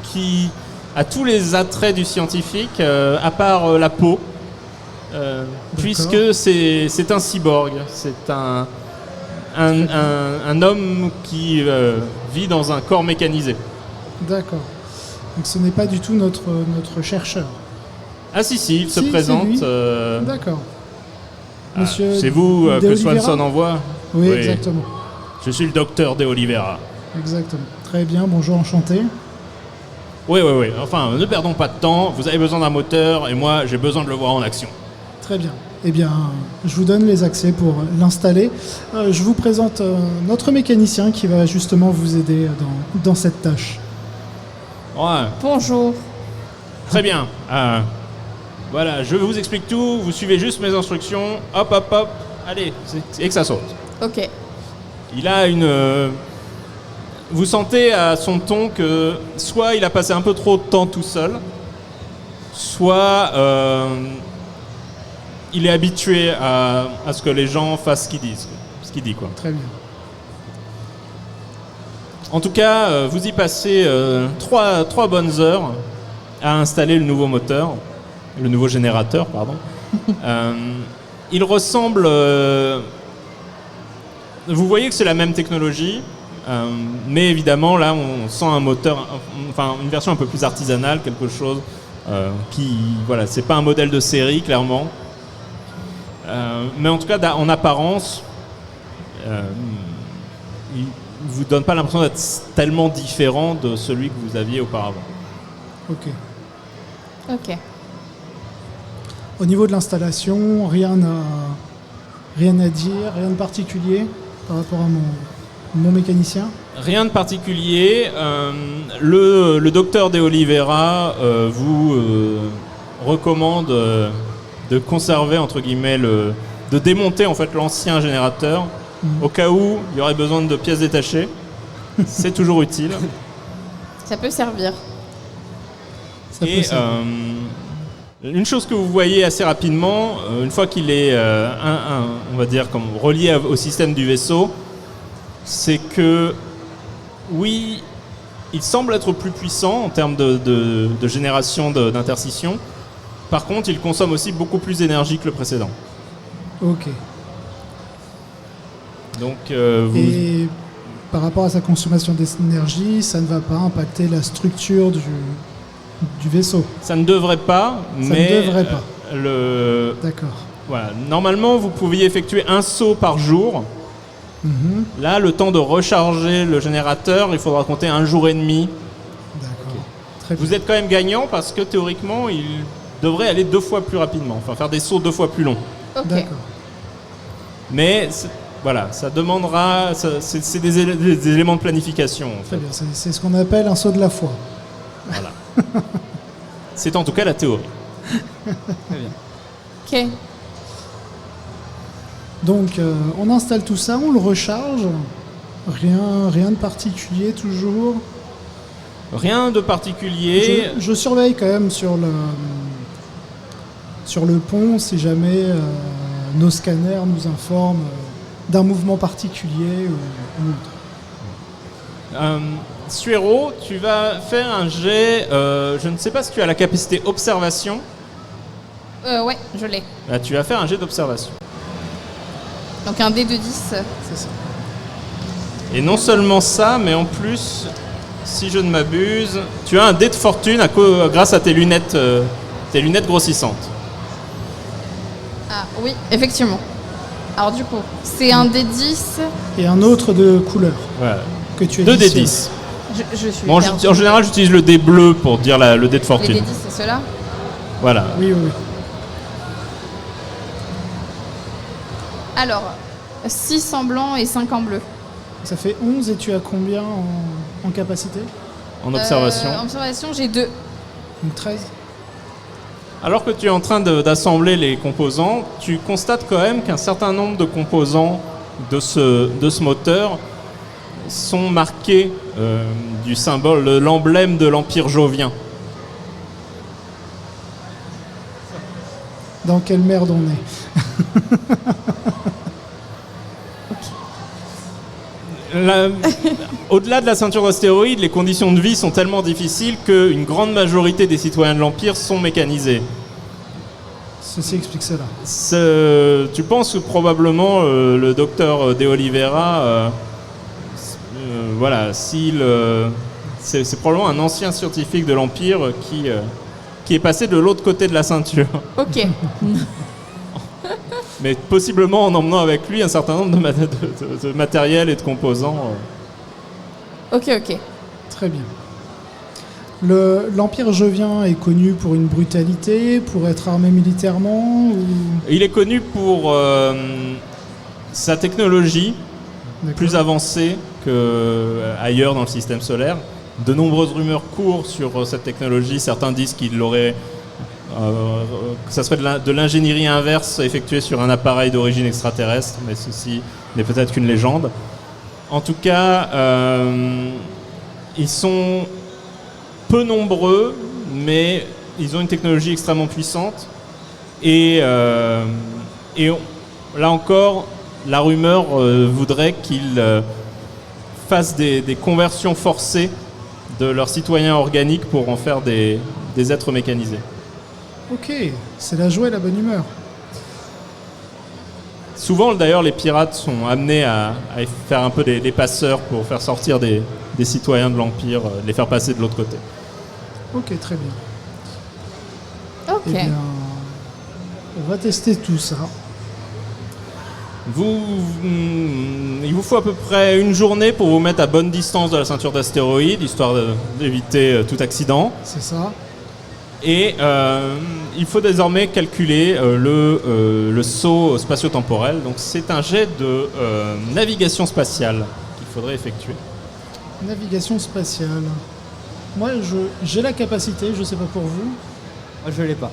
qui a tous les attraits du scientifique, à part la peau, puisque c'est un cyborg. C'est un homme qui vit dans un corps mécanisé. D'accord. Donc ce n'est pas du tout notre chercheur. Ah si, il se Si, présente. c'est lui. D'accord. Monsieur C'est vous De que Oliveira Swanson envoie? Oui, exactement. Je suis le docteur De Oliveira. Exactement. Très bien, bonjour, enchanté. Oui. Enfin, ne perdons pas de temps. Vous avez besoin d'un moteur et moi, j'ai besoin de le voir en action. Très bien. Eh bien, je vous donne les accès pour l'installer. Je vous présente notre mécanicien qui va justement vous aider dans cette tâche. Ouais, Bonjour. très bien. Voilà, je vous explique tout. Vous suivez juste mes instructions. Hop. Allez, et que ça saute. Ok. Il a une... Vous sentez à son ton que soit il a passé un peu trop de temps tout seul, soit il est habitué à ce que les gens fassent ce qu'il dit, quoi. Très bien. En tout cas, vous y passez 3 bonnes heures à installer le nouveau moteur, le nouveau générateur, pardon. Il ressemble... vous voyez que c'est la même technologie, mais évidemment, là, on sent un moteur, enfin, une version un peu plus artisanale, quelque chose qui... Voilà, c'est pas un modèle de série, clairement. Mais en tout cas, en apparence, il vous donne pas l'impression d'être tellement différent de celui que vous aviez auparavant. Ok. Au niveau de l'installation, rien à dire, rien de particulier par rapport à mon mécanicien. Rien de particulier. Le docteur De Oliveira vous recommande de conserver, entre guillemets, de démonter en fait l'ancien générateur au cas où il y aurait besoin de pièces détachées. C'est toujours utile. Ça peut servir. Ça Et peut servir. une chose que vous voyez assez rapidement, une fois qu'il est, on va dire, comme relié au système du vaisseau, c'est que, oui, il semble être plus puissant en termes de génération d'intercision. Par contre, il consomme aussi beaucoup plus d'énergie que le précédent. Ok. Donc, Et par rapport à sa consommation d'énergie, ça ne va pas impacter la structure du vaisseau. ça ne devrait pas, Ça mais ne devrait pas. D'accord. Voilà. Normalement, vous pouviez effectuer un saut par jour. Mhm. Là, le temps de recharger le générateur, il faudra compter 1 jour et demi. D'accord. Très bien. Vous êtes quand même gagnant parce que théoriquement, il devrait aller 2 fois plus rapidement, enfin faire des sauts 2 fois plus longs. Ok. D'accord. Mais voilà, ça demandera, c'est des éléments de planification en Très fait. bien. C'est ce qu'on appelle un saut de la foi. Voilà. C'est en tout cas la théorie. Ok. Donc, on installe tout ça, on le recharge. Rien de particulier toujours. Rien de particulier. Je surveille quand même sur le pont si jamais nos scanners nous informent d'un mouvement particulier ou autre. Suero, tu vas faire un jet. Je ne sais pas si tu as la capacité observation. Ouais, je l'ai. Là, tu vas faire un jet d'observation. Donc un dé de 10. C'est ça. Et non seulement ça, mais en plus, si je ne m'abuse, tu as un dé de fortune grâce à tes lunettes grossissantes. Ah oui, effectivement. Alors du coup, c'est un dé 10. Et un autre de couleur Voilà. que tu as 2 dés 10. Je suis Bon, perdue. en général, j'utilise le dé bleu pour dire le dé de Les fortune. dés 10, c'est ceux-là. Voilà. Oui. Alors, 6 en blanc et 5 en bleu. Ça fait 11 et tu as combien en capacité? En observation. En observation, j'ai 2. Donc 13. Alors que tu es en train d'assembler les composants, tu constates quand même qu'un certain nombre de composants de ce moteur sont marqués du symbole, l'emblème de l'Empire jovien. Dans quelle merde on est? Au-delà de la ceinture d'astéroïdes, les conditions de vie sont tellement difficiles qu'une grande majorité des citoyens de l'Empire sont mécanisés. Ceci explique cela. Tu penses que probablement le docteur De Oliveira, voilà, c'est probablement un ancien scientifique de l'Empire qui est passé de l'autre côté de la ceinture. Ok. Mais possiblement en emmenant avec lui un certain nombre de matériel et de composants. Ok. Très bien. L'Empire jevien est connu pour une brutalité, pour être armé militairement ou... Il est connu pour sa technologie D'accord. plus avancée qu'ailleurs dans le système solaire. De nombreuses rumeurs courent sur cette technologie. Certains disent qu'il l'aurait... que ça serait de l'ingénierie inverse effectuée sur un appareil d'origine extraterrestre, mais ceci n'est peut-être qu'une légende. En tout cas, ils sont peu nombreux, mais ils ont une technologie extrêmement puissante. Et là encore, la rumeur voudrait qu'ils fassent des conversions forcées de leurs citoyens organiques pour en faire des êtres mécanisés. Ok, c'est la joie et la bonne humeur. Souvent, d'ailleurs, les pirates sont amenés à faire un peu des passeurs pour faire sortir des citoyens de l'Empire, les faire passer de l'autre côté. Ok, très bien. Ok. Eh bien, on va tester tout ça. Il vous faut à peu près une journée pour vous mettre à bonne distance de la ceinture d'astéroïdes, histoire d'éviter tout accident. C'est ça. Et il faut désormais calculer le saut spatio-temporel. Donc c'est un jet de navigation spatiale qu'il faudrait effectuer. Navigation spatiale. Moi, j'ai la capacité, je sais pas pour vous. Moi, je l'ai pas.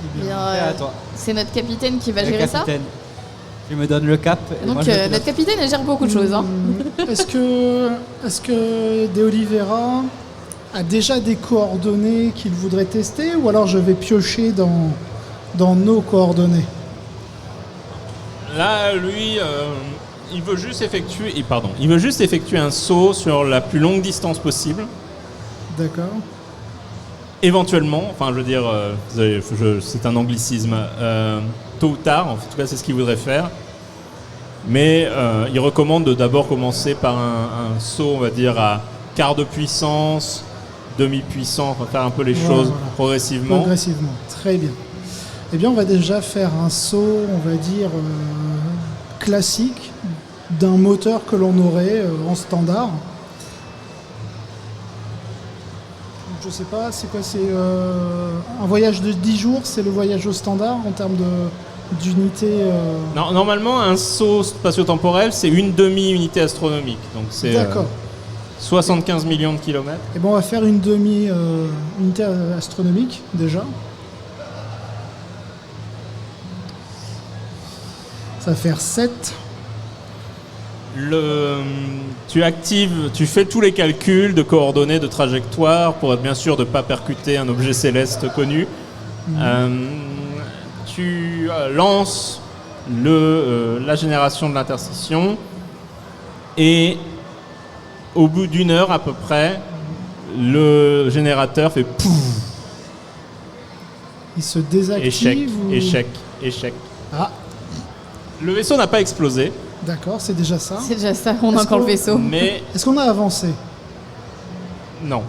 Eh bien, Bien, Et à toi. c'est notre capitaine qui va Le gérer ça. capitaine. Tu me donnes le cap. Et Donc moi, je pilote. notre capitaine elle gère beaucoup de choses. Hein. Est-ce que De Oliveira a déjà des coordonnées qu'il voudrait tester ou alors je vais piocher dans nos coordonnées? Là, lui, il veut juste effectuer un saut sur la plus longue distance possible. D'accord. Éventuellement, enfin je veux dire, c'est un anglicisme, tôt ou tard, en tout cas c'est ce qu'il voudrait faire. Mais il recommande de d'abord commencer par un saut, on va dire, à quart de puissance, demi-puissance, enfin faire un peu les choses progressivement. Progressivement, très bien. Eh bien, on va déjà faire un saut, on va dire, classique d'un moteur que l'on aurait en standard. Je sais pas, c'est quoi? C'est un voyage de 10 jours, c'est le voyage au standard en termes d'unité. Non, normalement, un saut spatio-temporel, c'est une demi-unité astronomique. Donc c'est D'accord. 75 millions de kilomètres. Et bon, on va faire une demi-unité astronomique déjà. Ça va faire 7. Tu fais tous les calculs de coordonnées, de trajectoire pour être bien sûr de ne pas percuter un objet céleste connu. Tu lances la génération de l'intercession et au bout d'une heure à peu près, le générateur fait pouf. Il se désactive Échec. Ah, Le vaisseau n'a pas explosé, d'accord, c'est déjà ça. C'est déjà ça, on a Est-ce encore le qu'on- vaisseau. mais Est-ce qu'on a avancé? non.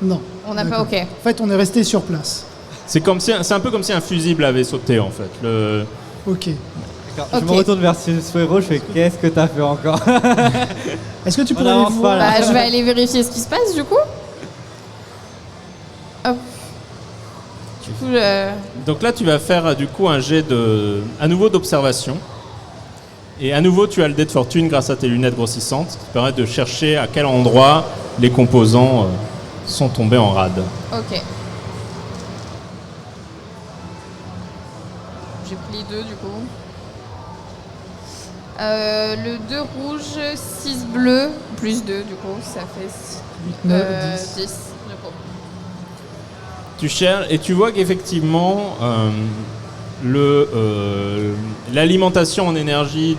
Non. On n'a pas D'accord. ok. En fait, on est resté sur place. C'est un peu comme si un fusible avait sauté en fait. Ok. D'accord. Ok. Je me retourne vers Suero, je fais qu'est-ce que t'as fait encore? Est-ce que tu On pourrais aller avance pas, voir là. Bah, je vais aller vérifier ce qui se passe du coup. Hop. Du coup, Donc là, tu vas faire du coup un jet à nouveau d'observation. Et à nouveau, tu as le dé de fortune grâce à tes lunettes grossissantes, qui te permettent de chercher à quel endroit les composants sont tombés en rade. ok. J'ai pris les deux du coup. Le 2 rouge, 6 bleu, plus 2 du coup, ça fait 9, 10. 10 du coup. Tu cherches et tu vois qu'effectivement, l'alimentation en énergie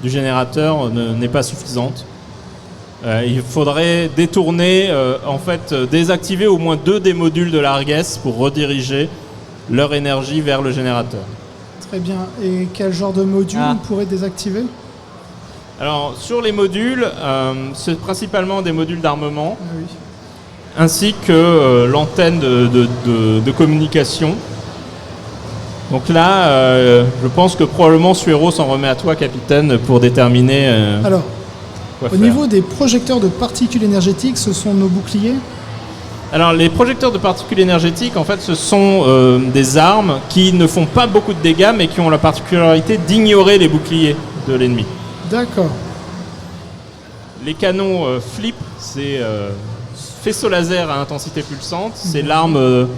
du générateur n'est pas suffisante. Il faudrait détourner, désactiver au moins 2 des modules de l'Arges pour rediriger leur énergie vers le générateur. Très bien. Et quel genre de module Ah. on pourrait désactiver? Alors sur les modules, c'est principalement des modules d'armement, Ah oui. ainsi que l'antenne de communication. Donc là, je pense que probablement Suero s'en remet à toi, capitaine, pour déterminer Alors, quoi au faire. niveau des projecteurs de particules énergétiques, ce sont nos boucliers. Alors les projecteurs de particules énergétiques, en fait, ce sont des armes qui ne font pas beaucoup de dégâts, mais qui ont la particularité d'ignorer les boucliers de l'ennemi. D'accord. Les canons flip, c'est faisceau laser à intensité pulsante. C'est l'arme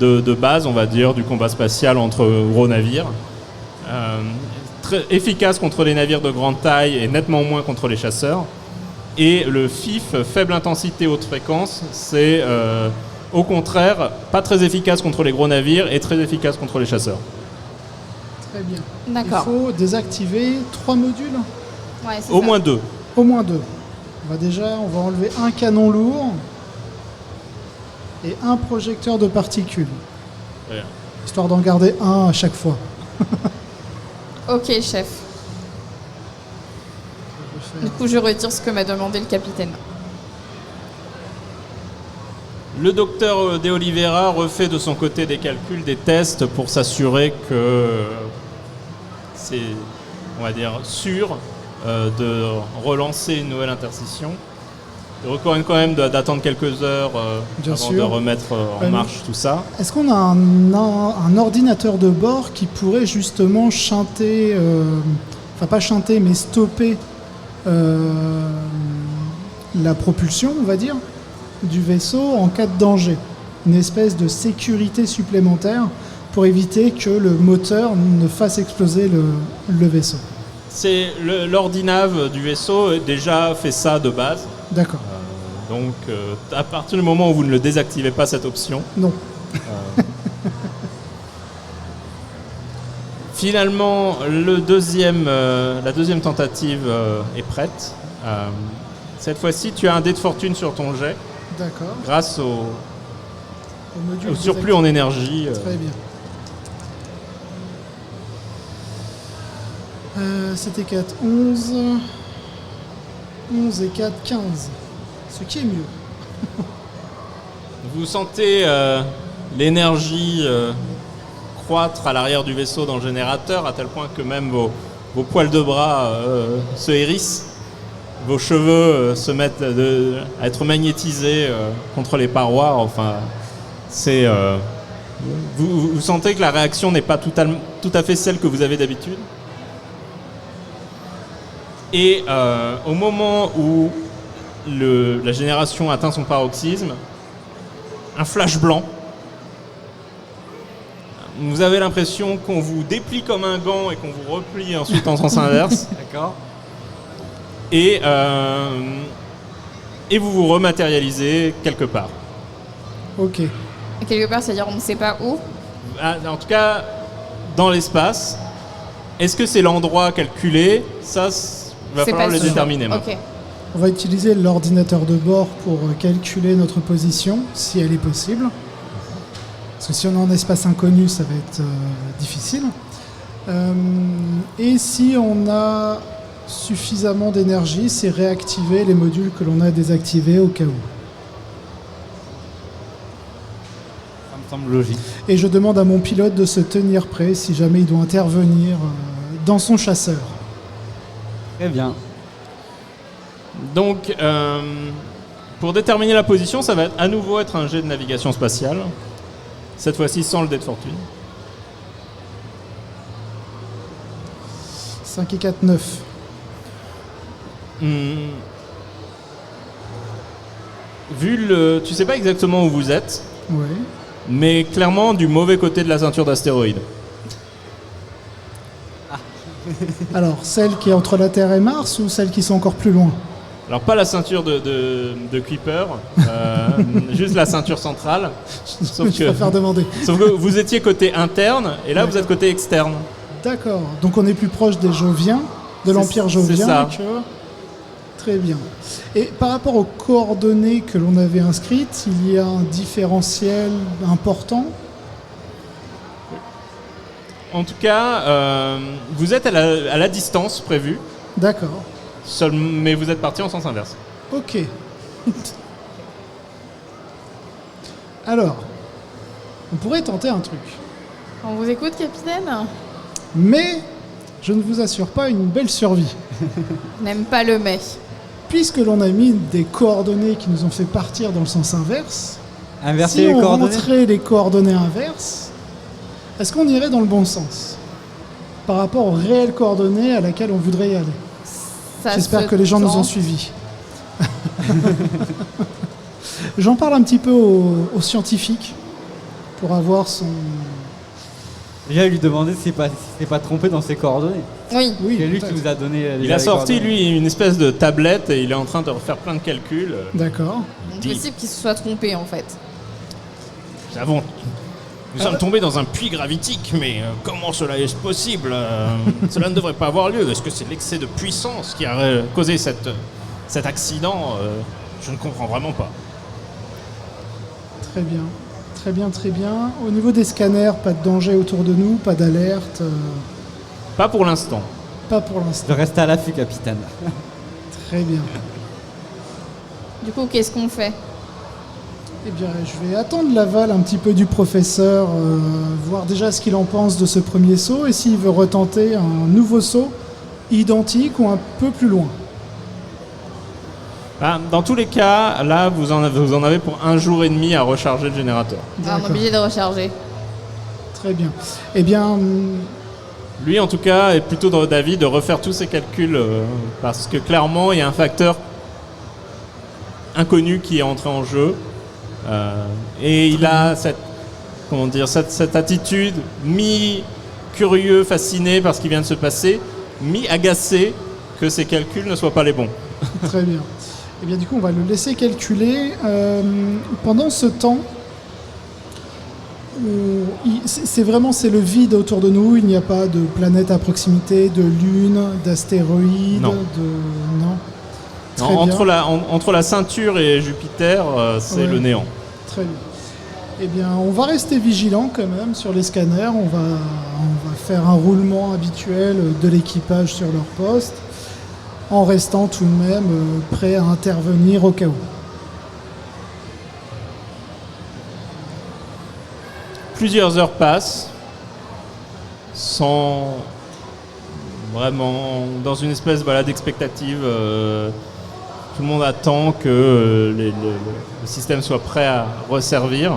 de base, on va dire, du combat spatial entre gros navires. Très efficace contre les navires de grande taille et nettement moins contre les chasseurs. Et le FIF, faible intensité, haute fréquence, c'est au contraire pas très efficace contre les gros navires et très efficace contre les chasseurs. Très bien. D'accord. Il faut désactiver 3 modules. Ouais, c'est Au ça. moins 2. Au moins 2. On va enlever un canon lourd et un projecteur de particules. Très bien. Histoire d'en garder un à chaque fois. Ok, chef. Du coup, je retire ce que m'a demandé le capitaine. Le docteur De Oliveira refait de son côté des calculs, des tests pour s'assurer que c'est, on va dire, sûr de relancer une nouvelle intercession. Il recommande quand même d'attendre quelques heures Bien avant sûr. de remettre en marche tout ça. Est-ce qu'on a un ordinateur de bord qui pourrait justement chanter, enfin pas chanter, mais stopper la propulsion, on va dire, du vaisseau en cas de danger? Une espèce de sécurité supplémentaire pour éviter que le moteur ne fasse exploser le vaisseau. C'est l'ordinav du vaisseau déjà fait ça de base. D'accord. Donc à partir du moment où vous ne le désactivez pas cette option, Non. finalement la deuxième tentative est prête. Cette fois-ci, tu as un dé de fortune sur ton jet D'accord. grâce Au module au surplus en énergie. Très bien. C'était 4, 11. 11 et 4, 15. Ce qui est mieux. Vous sentez l'énergie croître à l'arrière du vaisseau dans le générateur, à tel point que même vos poils de bras se hérissent. Vos cheveux se mettent à être magnétisés contre les parois. Enfin, c'est vous sentez que la réaction n'est pas tout à fait celle que vous avez d'habitude. Et au moment où la génération atteint son paroxysme, un flash blanc. Vous avez l'impression qu'on vous déplie comme un gant et qu'on vous replie ensuite en sens inverse. D'accord. Et vous vous rematérialisez quelque part. Ok. Et quelque part, c'est-à-dire on ne sait pas où. En tout cas, dans l'espace. Est-ce que c'est l'endroit calculé? Ça, il va C'est falloir pas le sûr. déterminer maintenant. Ok. On va utiliser l'ordinateur de bord pour calculer notre position, si elle est possible. Parce que si on est en espace inconnu, ça va être difficile. Et si on a suffisamment d'énergie, c'est réactiver les modules que l'on a désactivés au cas où. Ça me semble logique. Et je demande à mon pilote de se tenir prêt si jamais il doit intervenir dans son chasseur. Très bien. Donc, pour déterminer la position, ça va à nouveau être un jet de navigation spatiale. Cette fois-ci sans le dé de fortune. 5 et 4, 9. Tu sais pas exactement où vous êtes, Ouais. mais clairement du mauvais côté de la ceinture d'astéroïdes. Alors, celle qui est entre la Terre et Mars ou celles qui sont encore plus loin? Alors pas la ceinture de Kuiper, juste la ceinture centrale. Sauf Je préfère demander. que vous étiez côté interne et là vous êtes côté externe. D'accord. Donc on est plus proche des Joviens, de l'Empire c'est Jovien. ça. Très bien. Et par rapport aux coordonnées que l'on avait inscrites, il y a un différentiel important? En tout cas, vous êtes à la distance prévue, D'accord. mais vous êtes parti en sens inverse. Ok. Alors, on pourrait tenter un truc. On vous écoute, capitaine? Mais je ne vous assure pas une belle survie. N'aime pas le mais. Puisque l'on a mis des coordonnées qui nous ont fait partir dans le sens inverse, Inverser si les on coordonnées. rentrait les coordonnées inverses, est-ce qu'on irait dans le bon sens par rapport aux réelles coordonnées à laquelle on voudrait y aller? Ça J'espère se que les gens nous ont tente. suivis. J'en parle un petit peu aux scientifiques pour avoir son... Déjà, lui demander s'il s'est pas trompé dans ses coordonnées. Oui. Oui, C'est lui peut-être. qui nous a donné. Il a sorti, lui, une espèce de tablette et il est en train de refaire plein de calculs. D'accord. Possible qu'il se soit trompé en fait. Nous sommes tombés dans un puits gravitique, mais comment cela est possible Cela ne devrait pas avoir lieu. Est-ce que c'est l'excès de puissance qui a causé cet accident Je ne comprends vraiment pas. Très bien. Très bien, très bien. Au niveau des scanners, pas de danger autour de nous, pas d'alerte, Pas pour l'instant. pas pour Je l'instant. reste à l'affût, capitaine. Très bien. Du coup, qu'est-ce qu'on fait? Eh bien, je vais attendre l'aval un petit peu du professeur, voir déjà ce qu'il en pense de ce premier saut et s'il veut retenter un nouveau saut identique ou un peu plus loin. Dans tous les cas, là, vous en avez pour 1 jour et demi à recharger le générateur. Ah, on est D'accord. obligé de recharger. Très bien. Eh bien, Lui, en tout cas, est plutôt d'avis de refaire tous ses calculs parce que clairement, il y a un facteur inconnu qui est entré en jeu. Et il a cette attitude mi-curieux, fasciné par ce qui vient de se passer, mi-agacé que ses calculs ne soient pas les bons. très bien. Eh bien, du coup, on va le laisser calculer. Pendant ce temps, c'est le vide autour de nous. Il n'y a pas de planète à proximité, de lune, d'astéroïdes. Non. Non. Très Non, bien. entre la ceinture et Jupiter, c'est Ouais. le néant. Très bien. Eh bien, on va rester vigilant quand même sur les scanners. On va faire un roulement habituel de l'équipage sur leur poste, en restant tout de même prêt à intervenir au cas où. Plusieurs heures passent sans vraiment dans une espèce d'expectative. Tout le monde attend que le système soit prêt à resservir.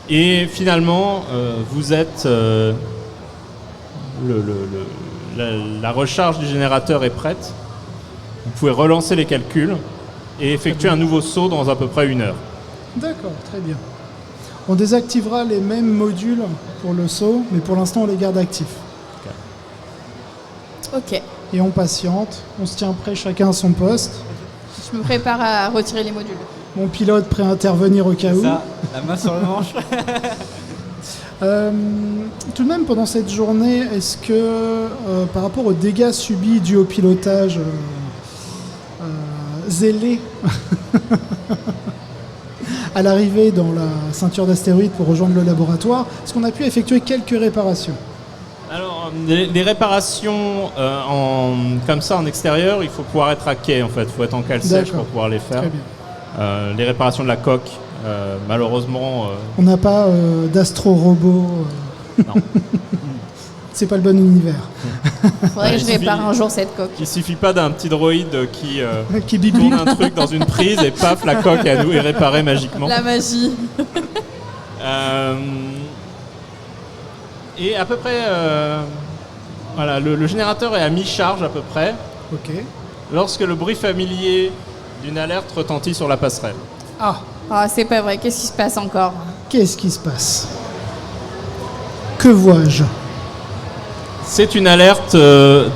Et finalement, vous êtes la recharge du générateur est prête. Vous pouvez relancer les calculs et effectuer un nouveau saut dans à peu près 1 heure. D'accord, très bien. On désactivera les mêmes modules pour le saut, mais pour l'instant on les garde actifs. Ok. Et on patiente, on se tient prêt chacun à son poste. Je me prépare à retirer les modules. Mon pilote prêt à intervenir au cas où. Ça, la main sur le manche. Tout de même, pendant cette journée, est-ce que par rapport aux dégâts subis dus au pilotage zélé à l'arrivée dans la ceinture d'astéroïdes pour rejoindre le laboratoire, est-ce qu'on a pu effectuer quelques réparations? Alors, les réparations comme ça en extérieur, il faut pouvoir être à quai en fait, il faut être en cale sèche D'accord. pour pouvoir les faire. Très bien. Les réparations de la coque, malheureusement, On n'a pas d'astro-robot. non. C'est pas le bon univers. Faudrait que je il suffit- répare un jour cette coque. Il suffit pas d'un petit droïde qui Qui bip tourne bip. un truc dans une prise et paf, la coque à nous est réparée magiquement. La magie. Et à peu près, voilà, le générateur est à mi-charge à peu près, Ok. lorsque le bruit familier d'une alerte retentit sur la passerelle. Ah, Ah, c'est pas vrai. Qu'est-ce qui se passe encore? qu'est-ce qui se passe? Que vois-je? C'est une alerte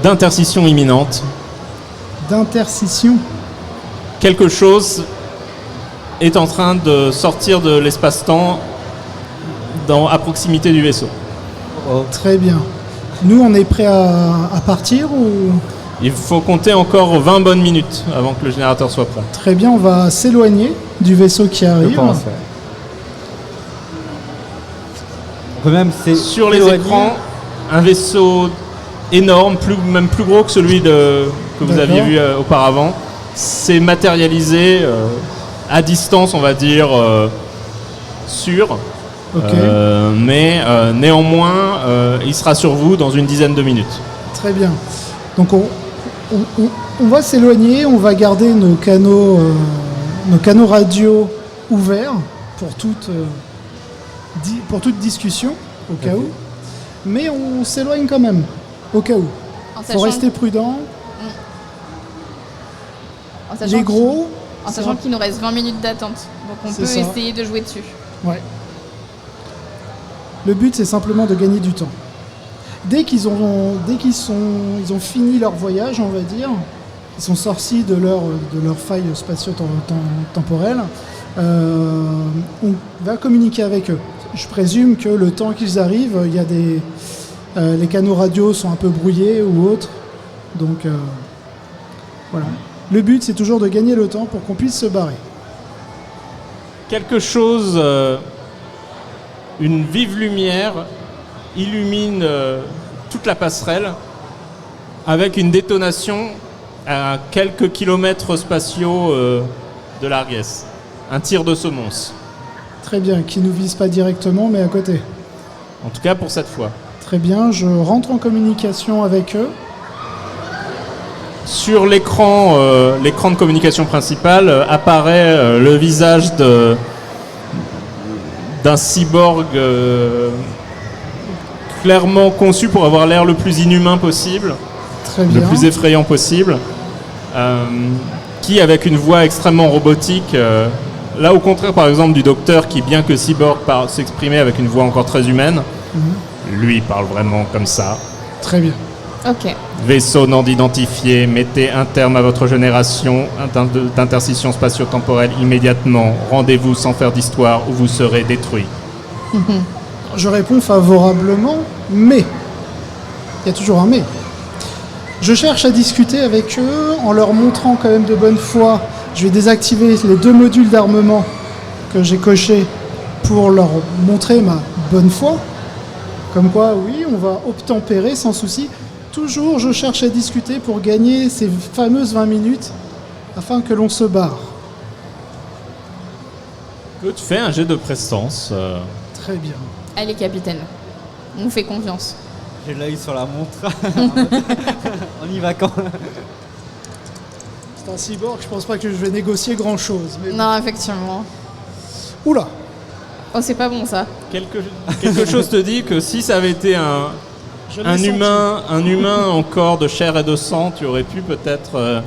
d'intercision imminente. D'intercision? Quelque chose est en train de sortir de l'espace-temps à proximité du vaisseau. Très bien. Nous, on est prêt à partir ou... Il faut compter encore 20 bonnes minutes avant que le générateur soit prêt. Très bien, on va s'éloigner du vaisseau qui arrive. Je pense, ouais. peut même Sur les s'éloigner. écrans, un vaisseau énorme, même plus gros que celui que vous aviez vu auparavant. C'est matérialisé à distance, on va dire, sûr. Ok. Mais néanmoins, il sera sur vous dans une dizaine de minutes. Très bien. Donc on va s'éloigner, on va garder nos canaux radio ouverts pour toute discussion, au cas où. Mais on s'éloigne quand même, au cas où. En Il faut rester prudent. Les gros, En sachant qu'il nous reste 20 minutes d'attente. Donc on C'est peut ça. essayer de jouer dessus. ouais. Le but, c'est simplement de gagner du temps. Dès qu'ils ont fini leur voyage, on va dire, ils sont sortis de leur faille spatio-temporelle, on va communiquer avec eux. Je présume que le temps qu'ils arrivent, il y a les canaux radio sont un peu brouillés ou autres. Donc voilà. Le but, c'est toujours de gagner le temps pour qu'on puisse se barrer. Quelque chose, une vive lumière illumine toute la passerelle avec une détonation à quelques kilomètres spatiaux de l'Argès. Un tir de semonce. Très bien, qui ne nous vise pas directement, mais à côté. En tout cas pour cette fois. Très bien, je rentre en communication avec eux. Sur l'écran de communication principale apparaît le visage d'un cyborg clairement conçu pour avoir l'air le plus inhumain possible, Très bien. le plus effrayant possible, qui avec une voix extrêmement robotique, là au contraire par exemple du docteur qui bien que cyborg s'exprimait avec une voix encore très humaine, lui parle vraiment comme ça. Très bien. Ok. Vaisseau non identifié, mettez un terme à votre génération d'intercision spatio-temporelle immédiatement. Rendez-vous sans faire d'histoire ou vous serez détruit. Je réponds favorablement, mais. Il y a toujours un mais. Je cherche à discuter avec eux en leur montrant quand même de bonne foi. Je vais désactiver les 2 modules d'armement que j'ai cochés pour leur montrer ma bonne foi. Comme quoi, oui, on va obtempérer sans souci. Toujours, je cherche à discuter pour gagner ces fameuses 20 minutes afin que l'on se barre. Écoute, fais un jet de prestance. Très bien. Allez, capitaine. On vous fait confiance. J'ai l'œil sur la montre. On y va quand? C'est un cyborg, je pense pas que je vais négocier grand-chose. Mais... Non, effectivement. Oula. Oh, c'est pas bon ça. Quelque chose te dit que si ça avait été un humain en corps de chair et de sang, tu aurais pu peut-être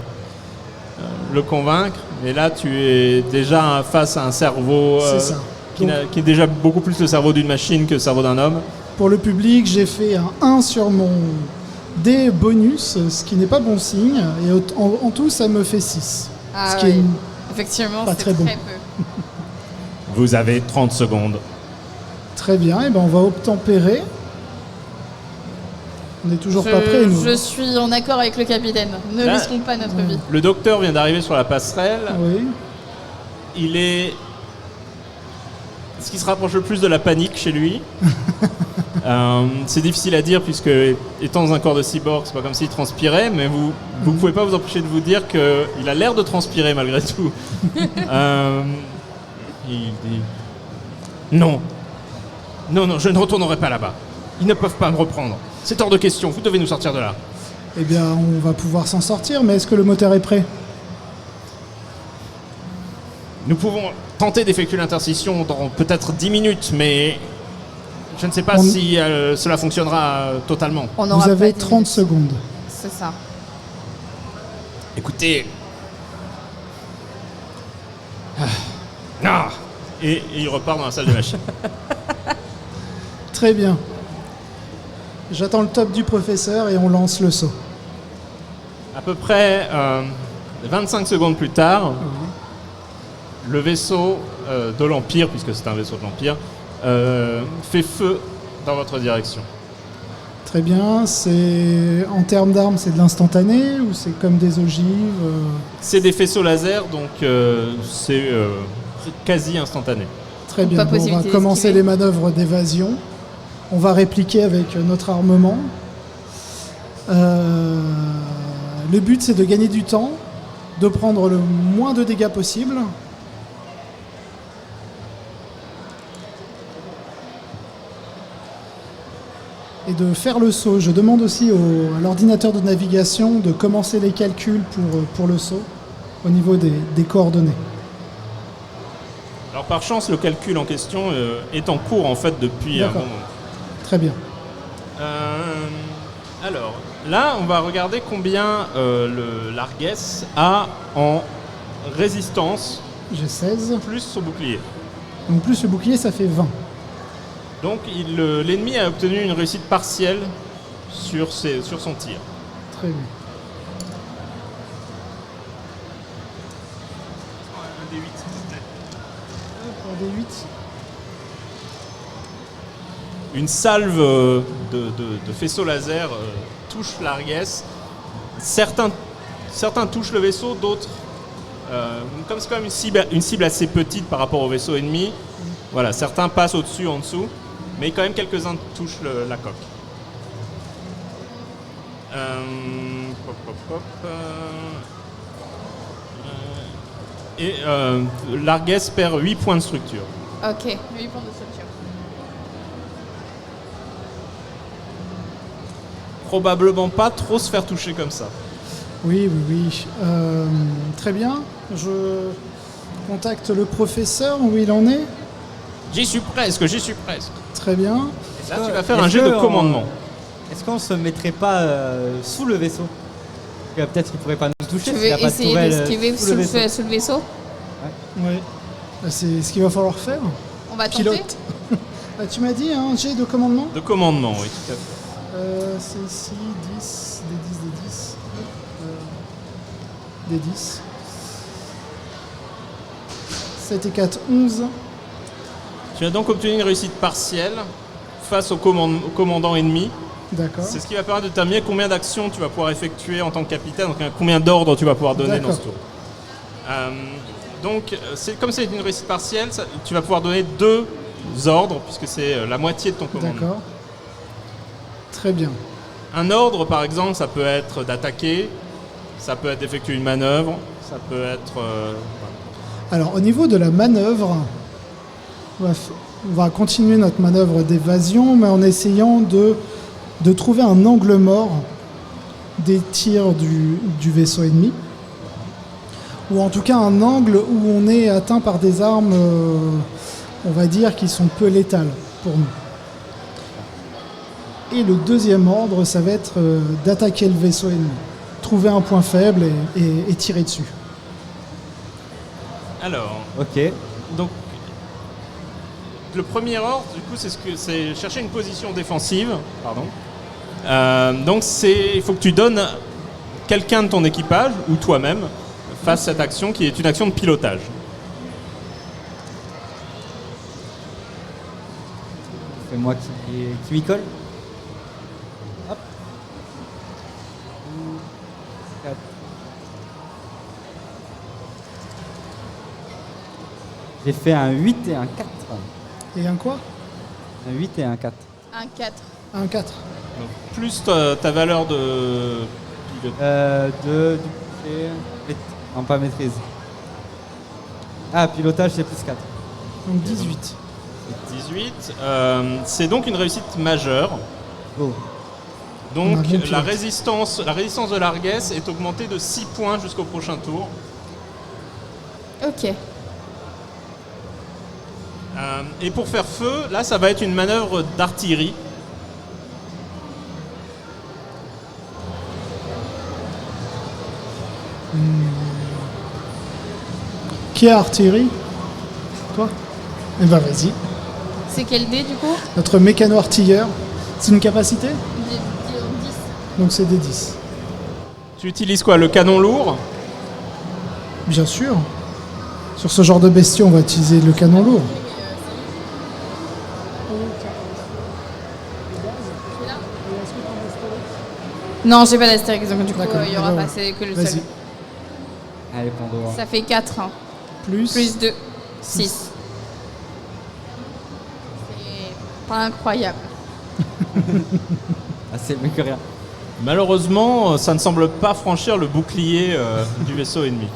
le convaincre. Mais là, tu es déjà face à un cerveau C'est ça. qui est déjà beaucoup plus le cerveau d'une machine que le cerveau d'un homme. Pour le public, j'ai fait un 1 sur mon dé bonus, ce qui n'est pas bon signe. Et en tout, ça me fait 6. Ah ce qui oui. est Effectivement, pas c'est très bon. très peu. Vous avez 30 secondes. très bien. Et ben on va obtempérer. On n'est toujours pas prêts, nous. Je suis en accord avec le capitaine. Ne Là- risquons pas notre vie. Le docteur vient d'arriver sur la passerelle. Oui. Il est ce qui se rapproche le plus de la panique chez lui. C'est difficile à dire puisque, étant dans un corps de cyborg, c'est pas comme s'il transpirait, mais vous pouvez pas vous empêcher de vous dire qu'il a l'air de transpirer malgré tout. Il dit non, je ne retournerai pas là-bas. Ils ne peuvent pas me reprendre. C'est hors de question. Vous devez nous sortir de là. Eh bien, on va pouvoir s'en sortir, mais est-ce que le moteur est prêt? Nous pouvons tenter d'effectuer l'intercision dans peut-être 10 minutes, mais je ne sais pas si cela fonctionnera totalement. On n'aura Vous avez pas 30 minutes. secondes. C'est ça. Écoutez. Ah. Et il repart dans la salle de machine. Très bien. J'attends le top du professeur et on lance le saut. À peu près 25 secondes plus tard, le vaisseau de l'Empire, puisque c'est un vaisseau de l'Empire, fait feu dans votre direction. Très bien. C'est en termes d'armes, c'est de l'instantané ou c'est comme des ogives C'est des faisceaux laser, donc c'est quasi instantané. Très Donc, bien. pas Bon, on va possibilité commencer d'esquiver. les manœuvres d'évasion. On va répliquer avec notre armement. Le but, c'est de gagner du temps, de prendre le moins de dégâts possible. Et de faire le saut. Je demande aussi à l'ordinateur de navigation de commencer les calculs pour le saut au niveau des coordonnées. Alors par chance, le calcul en question est en cours en fait depuis un D'accord. moment. Très bien. Alors, là, on va regarder combien le Larguesse a en résistance J'ai 16. plus son bouclier. Donc plus le bouclier, ça fait 20. Donc l'ennemi a obtenu une réussite partielle sur son tir. Très bien. Un D8, s'il te plaît. Un des 8. Une salve de faisceaux laser touche Larguesse. Certains touchent le vaisseau, d'autres, comme c'est quand même une cible assez petite par rapport au vaisseau ennemi, voilà, certains passent au-dessus, en dessous, mais quand même quelques-uns touchent la coque. Et Larguesse perd 8 points de structure. Ok, 8 points de structure. Probablement pas trop se faire toucher comme ça. Oui, oui, oui. Très bien. Je contacte le professeur, où il en est. J'y suis presque. Très bien. Là, tu vas faire un jet de commandement. Est-ce qu'on se mettrait pas sous le vaisseau? Parce que peut-être qu'il pourrait pas nous toucher. Tu s'il y veux a pas de essayer tourelle, d'esquiver sous le vaisseau. sous le vaisseau? Ouais. C'est ce qu'il va falloir faire. On va tenter. Pilote. Tu m'as dit un jet de commandement. De commandement, oui, tout à fait. C'est ici, 10, des 10. 7 et 4, 11. Tu as donc obtenu une réussite partielle face au commandant ennemi. D'accord. C'est ce qui va permettre de déterminer combien d'actions tu vas pouvoir effectuer en tant que capitaine, donc combien d'ordres tu vas pouvoir donner dans ce tour. Donc, comme c'est une réussite partielle, tu vas pouvoir donner 2 ordres, puisque c'est la moitié de ton commandement. D'accord. Très bien. Un ordre, par exemple, ça peut être d'attaquer, ça peut être d'effectuer une manœuvre, ça peut être... Alors, au niveau de la manœuvre, on va continuer notre manœuvre d'évasion, mais en essayant de trouver un angle mort des tirs du vaisseau ennemi, ou en tout cas un angle où on est atteint par des armes, on va dire, qui sont peu létales pour nous. Et le deuxième ordre, ça va être d'attaquer le vaisseau ennemi, trouver un point faible et tirer dessus. Alors, Ok. donc, le premier ordre, du coup, c'est chercher une position défensive. Pardon. Donc, il faut que tu donnes quelqu'un de ton équipage, ou toi-même, fasse cette action qui est une action de pilotage. C'est moi qui m'y colle. Hop. 4. J'ai fait un 8 et un 4. Et un quoi? Un 8 et un 4. Un 4. Un 4. Donc, plus ta valeur de pilotage. Non, pas maîtrise. Ah, pilotage, c'est plus 4. Donc 18. 18. C'est donc une réussite majeure. Oh. On a un Donc bon pilote. la résistance de Larguesse est augmentée de 6 points jusqu'au prochain tour. Ok. Et pour faire feu, là ça va être une manœuvre d'artillerie. Qui a artillerie? Toi? Eh ben vas-y. C'est quel dé du coup? Notre mécano-artilleur. C'est une capacité? 10. Donc c'est des 10. Tu utilises quoi? Le canon lourd? Bien sûr. Sur ce genre de bestiaux, on va utiliser le canon lourd. Non, j'ai pas d'astérix, donc du coup, D'accord, il y aura alors, pas, c'est que le Vas-y. seul. Allez, Pandora. Ça fait 4. Hein. Plus. Plus 2. 6. C'est pas incroyable. Ah, c'est mieux que rien. Malheureusement, ça ne semble pas franchir le bouclier du vaisseau ennemi.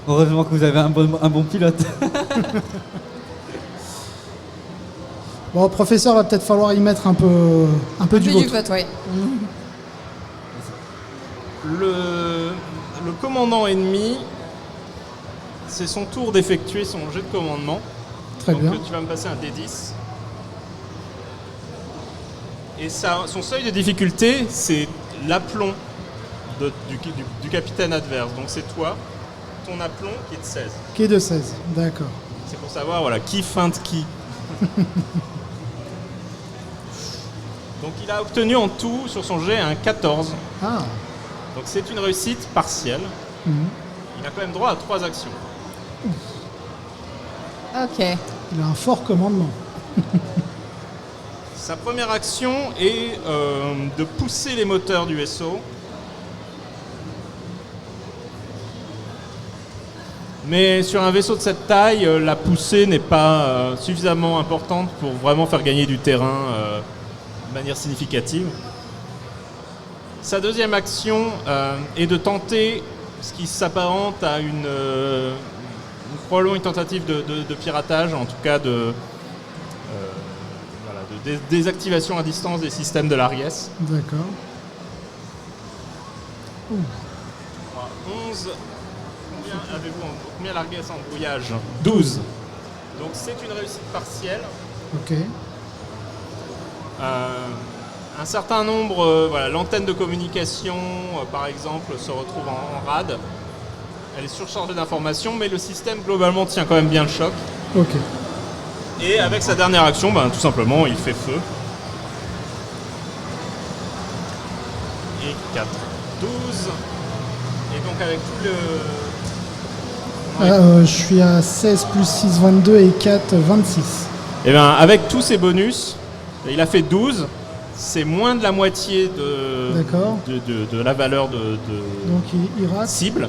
Heureusement que vous avez un bon pilote. Bon, professeur, va peut-être falloir y mettre un peu du Du vôtre. vote, ouais. Le commandant ennemi, c'est son tour d'effectuer son jet de commandement. Très Donc bien. tu vas me passer un D10. Et son seuil de difficulté, c'est l'aplomb du capitaine adverse. Donc c'est toi, ton aplomb qui est de 16. Qui est de 16, d'accord. C'est pour savoir voilà, qui feinte qui. Donc il a obtenu en tout sur son jet un 14. Ah, Donc c'est une réussite partielle. mhm. Il a quand même droit à 3 actions. Ok. Il a un fort commandement. Sa première action est de pousser les moteurs du vaisseau. Mais sur un vaisseau de cette taille, la poussée n'est pas suffisamment importante pour vraiment faire gagner du terrain de manière significative. Sa deuxième action est de tenter ce qui s'apparente à probablement une tentative de piratage, en tout cas de désactivation à distance des systèmes de l'Aries. D'accord. 11. Combien l'Aries en brouillage 12. Donc c'est une réussite partielle. Ok. Un certain nombre, l'antenne de communication, par exemple, se retrouve en rade. Elle est surchargée d'informations, mais le système globalement tient quand même bien le choc. Ok. Et avec sa dernière action, tout simplement, il fait feu. Et 4, 12. Et donc avec tout le... Je suis à 16 plus 6, 22 et 4, 26. Et bien avec tous ces bonus, il a fait 12. C'est moins de la moitié D'accord. de la valeur de Donc il rate. cible.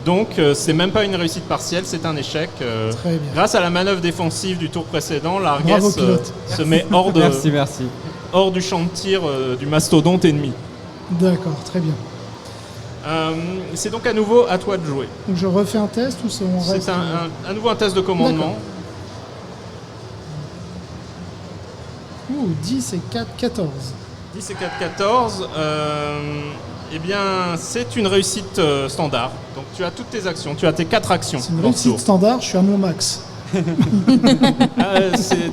Donc c'est même pas une réussite partielle, c'est un échec. Très bien. Grâce à la manœuvre défensive du tour précédent, l'Arges Bravo, pilote. se met hors Merci. hors du champ de tir du mastodonte ennemi. D'accord, très bien. C'est donc à nouveau à toi de jouer. Donc je refais un test ou on reste C'est à nouveau un test de commandement. Ouh, 10 et 4, 14. 10 et 4, 14. Eh bien, c'est une réussite standard. Donc tu as toutes tes actions, tu as tes 4 actions. C'est une dans ce réussite tour. standard, je suis à mon max.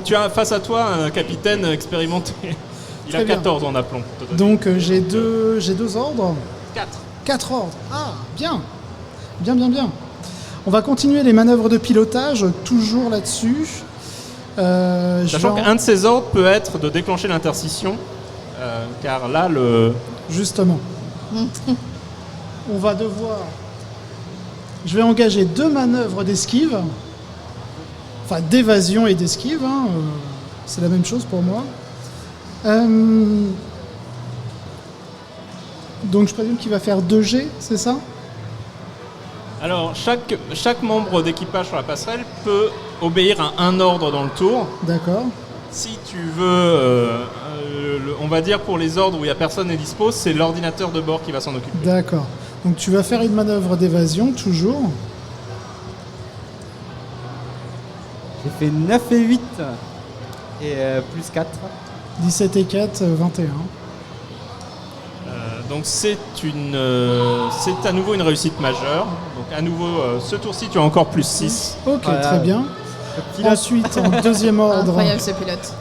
Tu as face à toi un capitaine expérimenté. Il Très a bien. 14 en aplomb. Donc j'ai deux ordres. 4. 4 ordres. Ah, bien. Bien, bien, bien. On va continuer les manœuvres de pilotage, toujours là-dessus. Sachant qu'un de ces ordres peut être de déclencher l'intercision, car là, Justement. On va devoir... Je vais engager 2 manœuvres d'esquive. Enfin, d'évasion et d'esquive. Hein. C'est la même chose pour moi. Donc je présume qu'il va faire 2 G, c'est ça? Alors, chaque membre d'équipage sur la passerelle peut obéir à un ordre dans le tour. D'accord. Si tu veux, on va dire pour les ordres où il n'y a personne n'est dispo, c'est l'ordinateur de bord qui va s'en occuper. D'accord. Donc tu vas faire une manœuvre d'évasion, toujours. J'ai fait 9 et 8 et plus 4. 17 et 4, 21. Donc c'est à nouveau une réussite majeure. Donc à nouveau, ce tour-ci, tu as encore plus 6. Ok, Voilà. très bien. Pilote. Ensuite, en deuxième ordre... Incroyable ce pilote.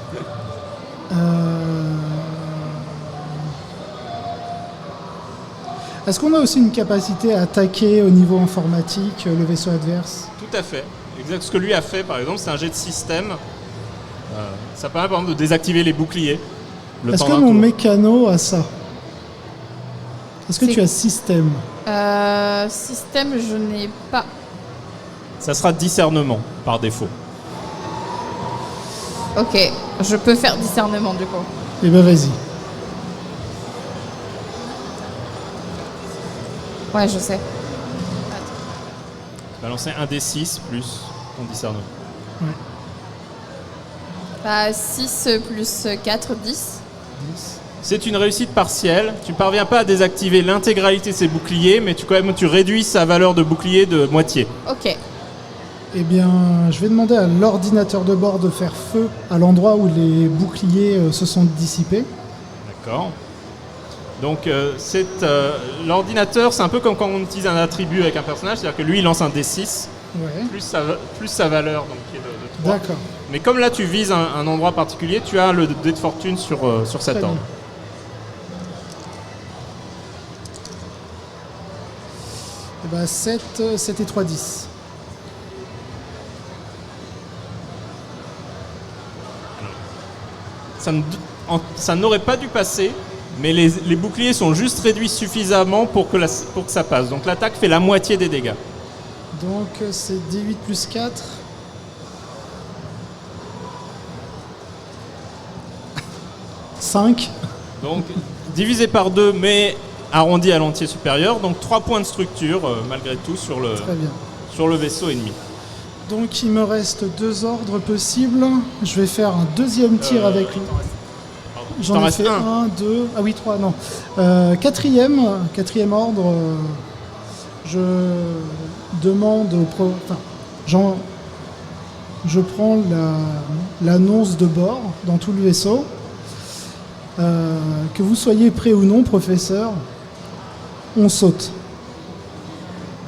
Est-ce qu'on a aussi une capacité à attaquer au niveau informatique le vaisseau adverse? Tout à fait. Exact. Ce que lui a fait, par exemple, c'est un jet de système. Ça permet, par exemple, de désactiver les boucliers. le Est-ce temps que d'un mon tour. mécano a ça? Est-ce que C'est- tu as système? Système, je n'ai pas. Ça sera discernement, par défaut. Ok, je peux faire discernement du coup. Eh ben vas-y. Ouais, je sais. Tu vas lancer un D6 plus ton discernement. Bah, 6 plus 4, 10. 10. C'est une réussite partielle. Tu parviens pas à désactiver l'intégralité de ses boucliers, mais tu réduis sa valeur de bouclier de moitié. Ok. Eh bien, je vais demander à l'ordinateur de bord de faire feu à l'endroit où les boucliers se sont dissipés. D'accord. Donc l'ordinateur, c'est un peu comme quand on utilise un attribut avec un personnage, c'est-à-dire que lui, il lance un D6, Ouais. plus sa valeur, donc, qui est de 3. D'accord. Mais comme là, tu vises un endroit particulier, tu as le dé de fortune sur cet Très ordre. bien. Eh ben, 7 et 3, 10. Ça n'aurait pas dû passer, mais les boucliers sont juste réduits suffisamment pour que ça passe. Donc l'attaque fait la moitié des dégâts. Donc c'est D8 plus 4. 5. Donc divisé par 2, mais arrondi à l'entier supérieur. Donc 3 points de structure, malgré tout, sur Très bien. le vaisseau ennemi. Donc il me reste 2 ordres possibles. Je vais faire un deuxième tir avec lui. T'en J'en ai restes fait un. 1, 2, ah oui 3, non. Quatrième ordre, je demande je prends l'annonce de bord dans tout le vaisseau. Que vous soyez prêt ou non, professeur, on saute.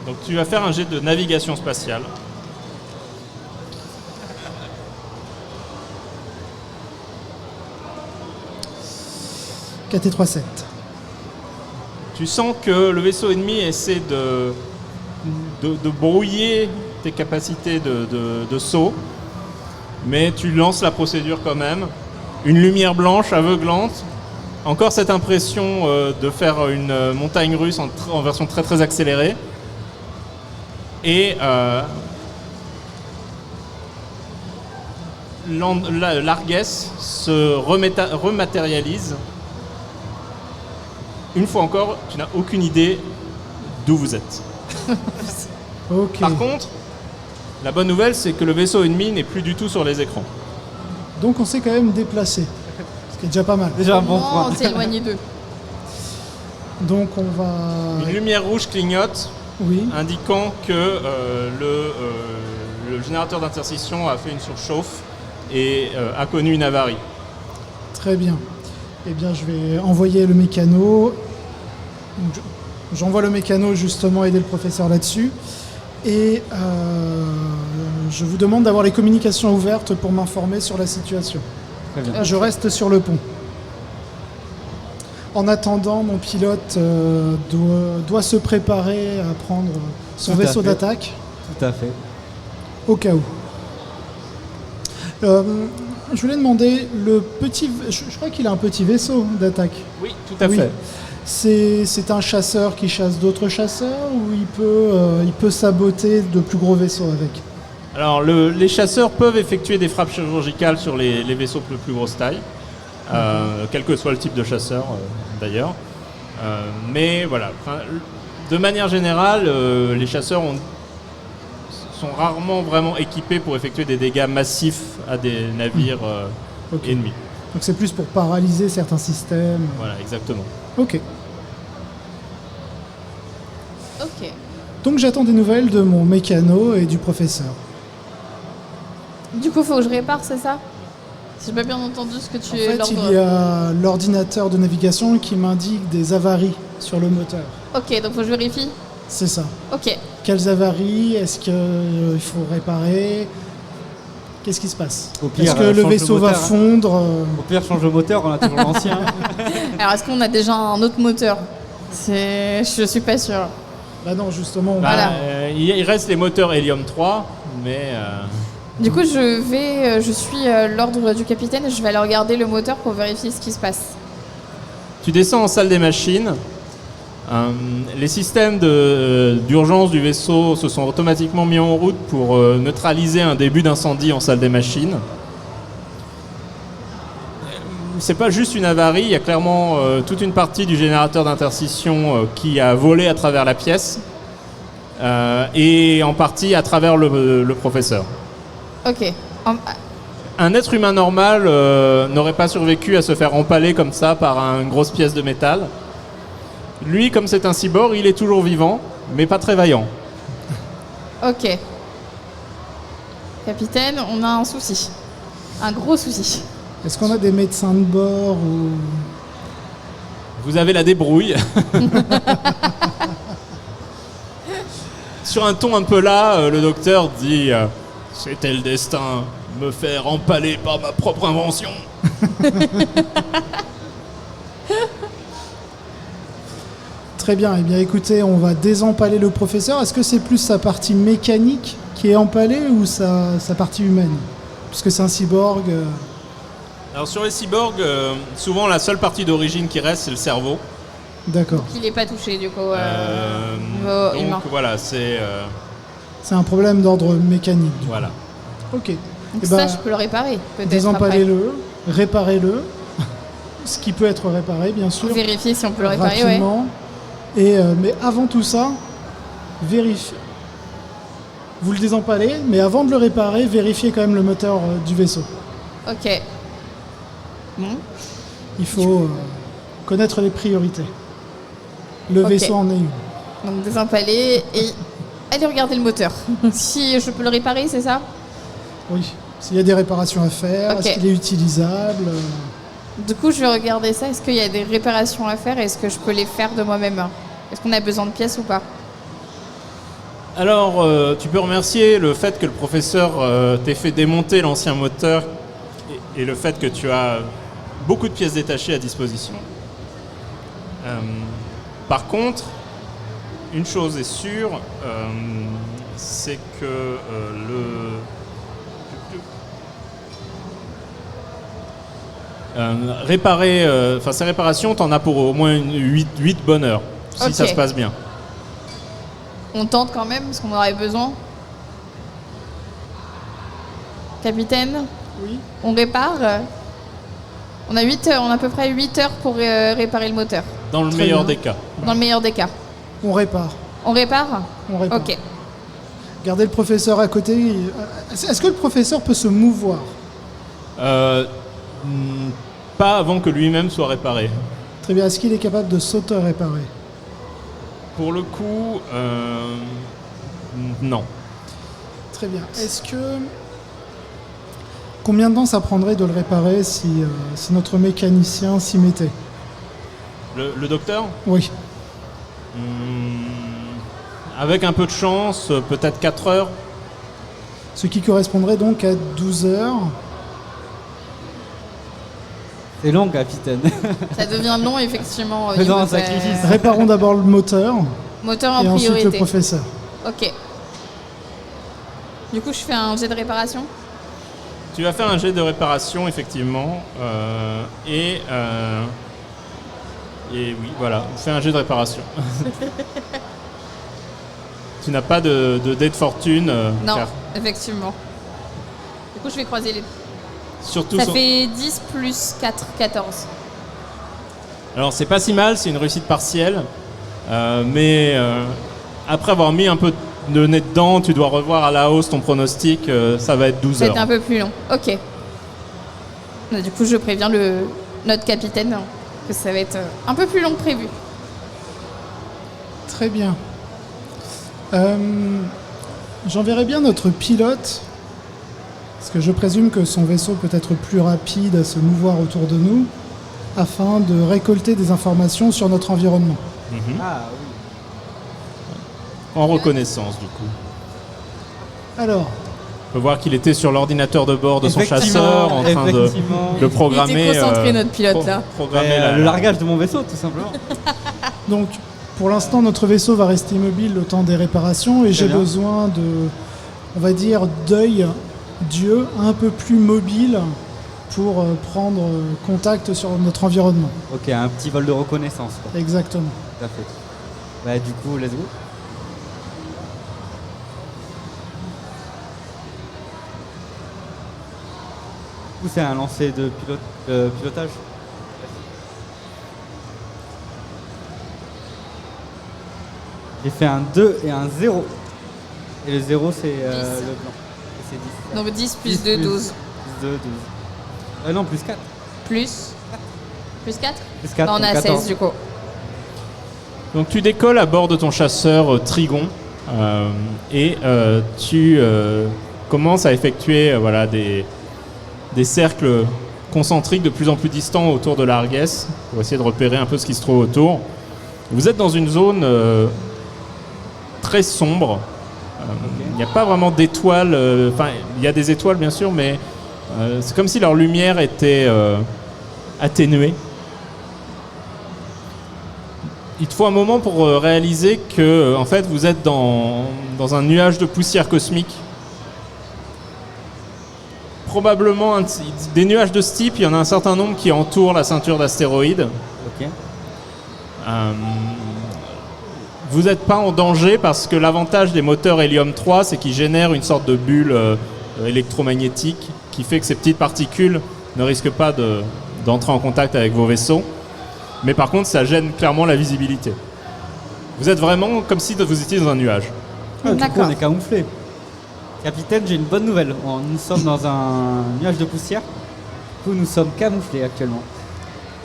Donc tu vas faire un jet de navigation spatiale. 4 et 3, 7. Tu sens que le vaisseau ennemi essaie de brouiller tes capacités de saut, mais tu lances la procédure quand même. Une lumière blanche aveuglante, encore cette impression de faire une montagne russe en version très très accélérée. Et l'Argès se rematérialise. Une fois encore, tu n'as aucune idée d'où vous êtes. Ok. Par contre, la bonne nouvelle, c'est que le vaisseau ennemi n'est plus du tout sur les écrans. Donc on s'est quand même déplacé, ce qui est déjà pas mal. Déjà un bon Comment point. on s'est éloigné d'eux? Donc on va... Une lumière rouge clignote, Oui, indiquant que le générateur d'interstition a fait une surchauffe et a connu une avarie. très bien. Eh bien je vais envoyer le mécano. Donc, j'envoie le mécano justement aider le professeur là-dessus. Et je vous demande d'avoir les communications ouvertes pour m'informer sur la situation. Très bien. Je reste sur le pont. En attendant, mon pilote doit se préparer à prendre son Tout à vaisseau fait. d'attaque, Tout à fait. au cas où. Je voulais demander, le petit, je crois qu'il a un petit vaisseau d'attaque. Oui, tout à Oui. fait. C'est un chasseur qui chasse d'autres chasseurs ou il peut saboter de plus gros vaisseaux avec? Alors, les chasseurs peuvent effectuer des frappes chirurgicales sur les vaisseaux de plus grosse taille, quel que soit le type de chasseur d'ailleurs. Mais voilà, de manière générale, les chasseurs sont rarement vraiment équipés pour effectuer des dégâts massifs à des navires Ok. ennemis. Donc c'est plus pour paralyser certains systèmes. Voilà, exactement. Ok. Ok. Donc j'attends des nouvelles de mon mécano et du professeur. Du coup, faut que je répare, c'est ça? Si j'ai pas bien entendu ce que tu En fait, l'ordre. il y a l'ordinateur de navigation qui m'indique des avaries sur le moteur. Ok, donc faut que je vérifie. C'est ça. Ok. Quelles avaries? Est-ce qu'il faut réparer? Qu'est-ce qui se passe? Au pire, Est-ce que le change vaisseau va moteur, hein. fondre? Au pire, change le moteur, on a toujours l'ancien. Alors, est-ce qu'on a déjà un autre moteur? Je suis pas sûre. Bah non, justement. Voilà. Il reste les moteurs Helium 3, mais Du coup, je suis l'ordre du capitaine et je vais aller regarder le moteur pour vérifier ce qui se passe. tu descends en salle des machines. Les systèmes d'urgence du vaisseau se sont automatiquement mis en route pour neutraliser un début d'incendie en salle des machines. C'est pas juste une avarie, il y a clairement toute une partie du générateur d'interstition qui a volé à travers la pièce et en partie à travers le professeur. Ok. Un être humain normal n'aurait pas survécu à se faire empaler comme ça par une grosse pièce de métal. Lui, comme c'est un cyborg, il est toujours vivant, mais pas très vaillant. Ok. Capitaine, on a un souci. Un gros souci. Est-ce qu'on a des médecins de bord ou... Vous avez la débrouille. Sur un ton un peu là, le docteur dit c'était le destin, me faire empaler par ma propre invention. Très bien, eh bien écoutez, on va désempaler le professeur. Est-ce que c'est plus sa partie mécanique qui est empalée ou sa partie humaine? Puisque c'est un cyborg. Alors sur les cyborgs, souvent la seule partie d'origine qui reste, c'est le cerveau. D'accord. Il n'est pas touché du coup. Donc humain. voilà, c'est... C'est un problème d'ordre mécanique. voilà. Ok. Donc Eh ça, ben, je peux le réparer, peut-être après. Désempalez-le, réparez-le. Ce qui peut être réparé, bien sûr. Vérifier si on peut le réparer, ouais. rapidement. Et, mais avant tout ça, vérifiez. Vous le désempalez, mais avant de le réparer, vérifiez quand même le moteur du vaisseau. Ok. Bon. Il faut connaître les priorités. Le Ok. vaisseau en est une. Donc désempaler et aller regarder le moteur. Si je peux le réparer, c'est ça? Oui. S'il y a des réparations à faire, Ok. est-ce qu'il est utilisable Du coup, je vais regarder ça. Est-ce qu'il y a des réparations à faire? Est-ce que je peux les faire de moi-même? Est-ce qu'on a besoin de pièces ou pas? Alors, tu peux remercier le fait que le professeur t'ait fait démonter l'ancien moteur et le fait que tu as beaucoup de pièces détachées à disposition. Par contre, une chose est sûre, c'est que réparer, ces réparations, t'en as pour au moins 8 bonnes heures, si ça Ok. se passe bien. On tente quand même, parce qu'on aurait besoin. Capitaine, Oui. on répare. On a 8 heures, on a à peu près 8 heures pour réparer le moteur. Dans le Très meilleur bien. des cas. Dans le meilleur des cas. On répare. On répare? On répare. Ok. Gardez le professeur à côté. Est-ce que le professeur peut se mouvoir? Pas avant que lui-même soit réparé. Très bien. Est-ce qu'il est capable de s'auto-réparer? Pour le coup, non. Très bien. Est-ce que... Combien de temps ça prendrait de le réparer si notre mécanicien s'y mettait? Le docteur, Oui. avec un peu de chance, peut-être 4 heures. Ce qui correspondrait donc à 12 heures. C'est long, capitaine. Ça devient long, effectivement. au Faisons niveau un de- sacrifice. Réparons d'abord le moteur Moteur en et ensuite le priorité. professeur. Ok. Du coup, je fais un jet de réparation. Tu vas faire un jet de réparation, effectivement. Et oui, voilà, fais un jet de réparation. Tu n'as pas de dé de fortune. Non, car effectivement. Du coup, je vais croiser les... surtout Ça fait 10 plus 4, 14. Alors c'est pas si mal, c'est une réussite partielle, mais après avoir mis un peu de nez dedans, tu dois revoir à la hausse ton pronostic, ça va être 12 Ça va être heures. un peu plus long. Ok. Du coup, je préviens notre capitaine que ça va être un peu plus long que prévu. Très bien. J'enverrai bien notre pilote, parce que je présume que son vaisseau peut être plus rapide à se mouvoir autour de nous, afin de récolter des informations sur notre environnement. Mhm. Ah oui. En reconnaissance du coup. Alors, On peut voir qu'il était sur l'ordinateur de bord de son Effectivement, chasseur en train de effectivement. programmer. Il était concentré, notre pilote, là. Programmer Le largage de mon vaisseau, tout simplement. donc, pour l'instant, notre vaisseau va rester immobile le temps des réparations et j'ai bien. besoin de, on va dire, d'œil d'yeux un peu plus mobile pour prendre contact sur notre environnement. Ok, un petit vol de reconnaissance, quoi. Exactement. Tout à fait. Bah, du coup, let's go. Du coup, c'est un lancer de pilotage. J'ai fait un 2 et un 0. Et le 0, c'est le blanc. Et c'est 10. Donc 10 plus 10 2, plus. 12. Plus 2, 12. Non, plus 4. Plus 4. Plus 4, On donc a 14. 16 du coup. Donc tu décolles à bord de ton chasseur Trigon et tu commences à effectuer voilà, des cercles concentriques de plus en plus distants autour de l'Argès pour essayer de repérer un peu ce qui se trouve autour. Vous êtes dans une zone très sombre. Il n'y a pas vraiment d'étoiles. Enfin, il y a des étoiles bien sûr, mais c'est comme si leur lumière était atténuée. Il te faut un moment pour réaliser que en fait, vous êtes dans un nuage de poussière cosmique. Probablement des nuages de ce type, il y en a un certain nombre qui entourent la ceinture d'astéroïdes. Ok. Vous n'êtes pas en danger parce que l'avantage des moteurs Hélium 3, c'est qu'ils génèrent une sorte de bulle électromagnétique qui fait que ces petites particules ne risquent pas d'entrer en contact avec vos vaisseaux. Mais par contre, ça gêne clairement la visibilité. Vous êtes vraiment comme si vous étiez dans un nuage. Du coup, D'accord. on est camouflé. Capitaine, j'ai une bonne nouvelle. Nous sommes dans un nuage de poussière. Du coup, nous sommes camouflés actuellement.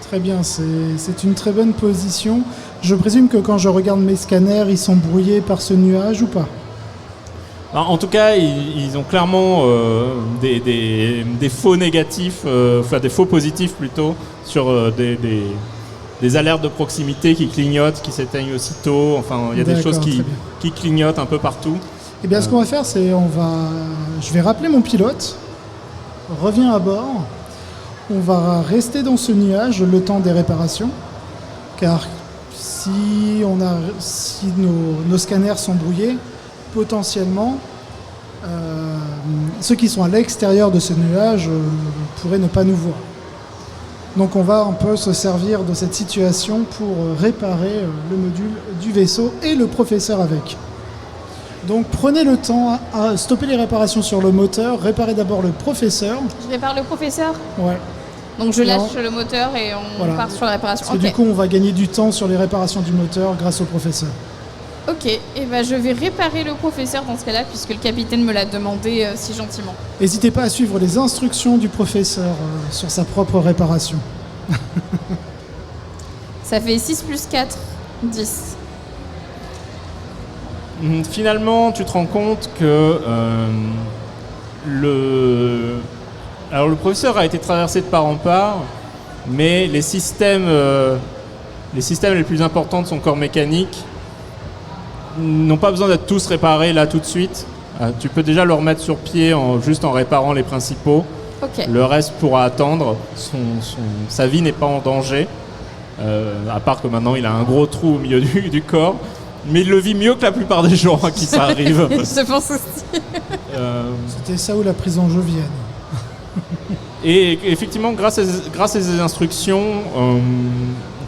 Très bien, c'est une très bonne position. Je présume que quand je regarde mes scanners, ils sont brouillés par ce nuage ou pas? Alors, en tout cas, ils ont clairement des faux négatifs, enfin des faux positifs plutôt, sur des alertes de proximité qui clignotent, qui s'éteignent aussitôt. Enfin, il y a des D'accord, choses très bien. qui clignotent un peu partout. Eh bien, ce qu'on va faire, c'est je vais rappeler mon pilote, reviens à bord, on va rester dans ce nuage le temps des réparations, car si nos scanners sont brouillés, potentiellement, ceux qui sont à l'extérieur de ce nuage pourraient ne pas nous voir. Donc on va un peu se servir de cette situation pour réparer le module du vaisseau et le professeur avec. Donc prenez le temps à stopper les réparations sur le moteur, réparez d'abord le professeur. Je répare le professeur. Ouais. Donc je lâche Non. le moteur et on Voilà. part sur la réparation. Parce que Ok. du coup on va gagner du temps sur les réparations du moteur grâce au professeur. Ok. Et ben je vais réparer le professeur dans ce cas-là puisque le capitaine me l'a demandé si gentiment. N'hésitez pas à suivre les instructions du professeur sur sa propre réparation. Ça fait 6 plus 4, 10. Finalement, tu te rends compte que le professeur a été traversé de part en part, mais les systèmes les plus importants de son corps mécanique n'ont pas besoin d'être tous réparés là tout de suite. Tu peux déjà le remettre sur pied juste en réparant les principaux. Ok. Le reste pourra attendre. Sa vie n'est pas en danger, à part que maintenant il a un gros trou au milieu du corps. Mais il le vit mieux que la plupart des gens à qui ça arrive. Je pense aussi. C'était ça ou la prison jovienne. Et effectivement, grâce à ces instructions, en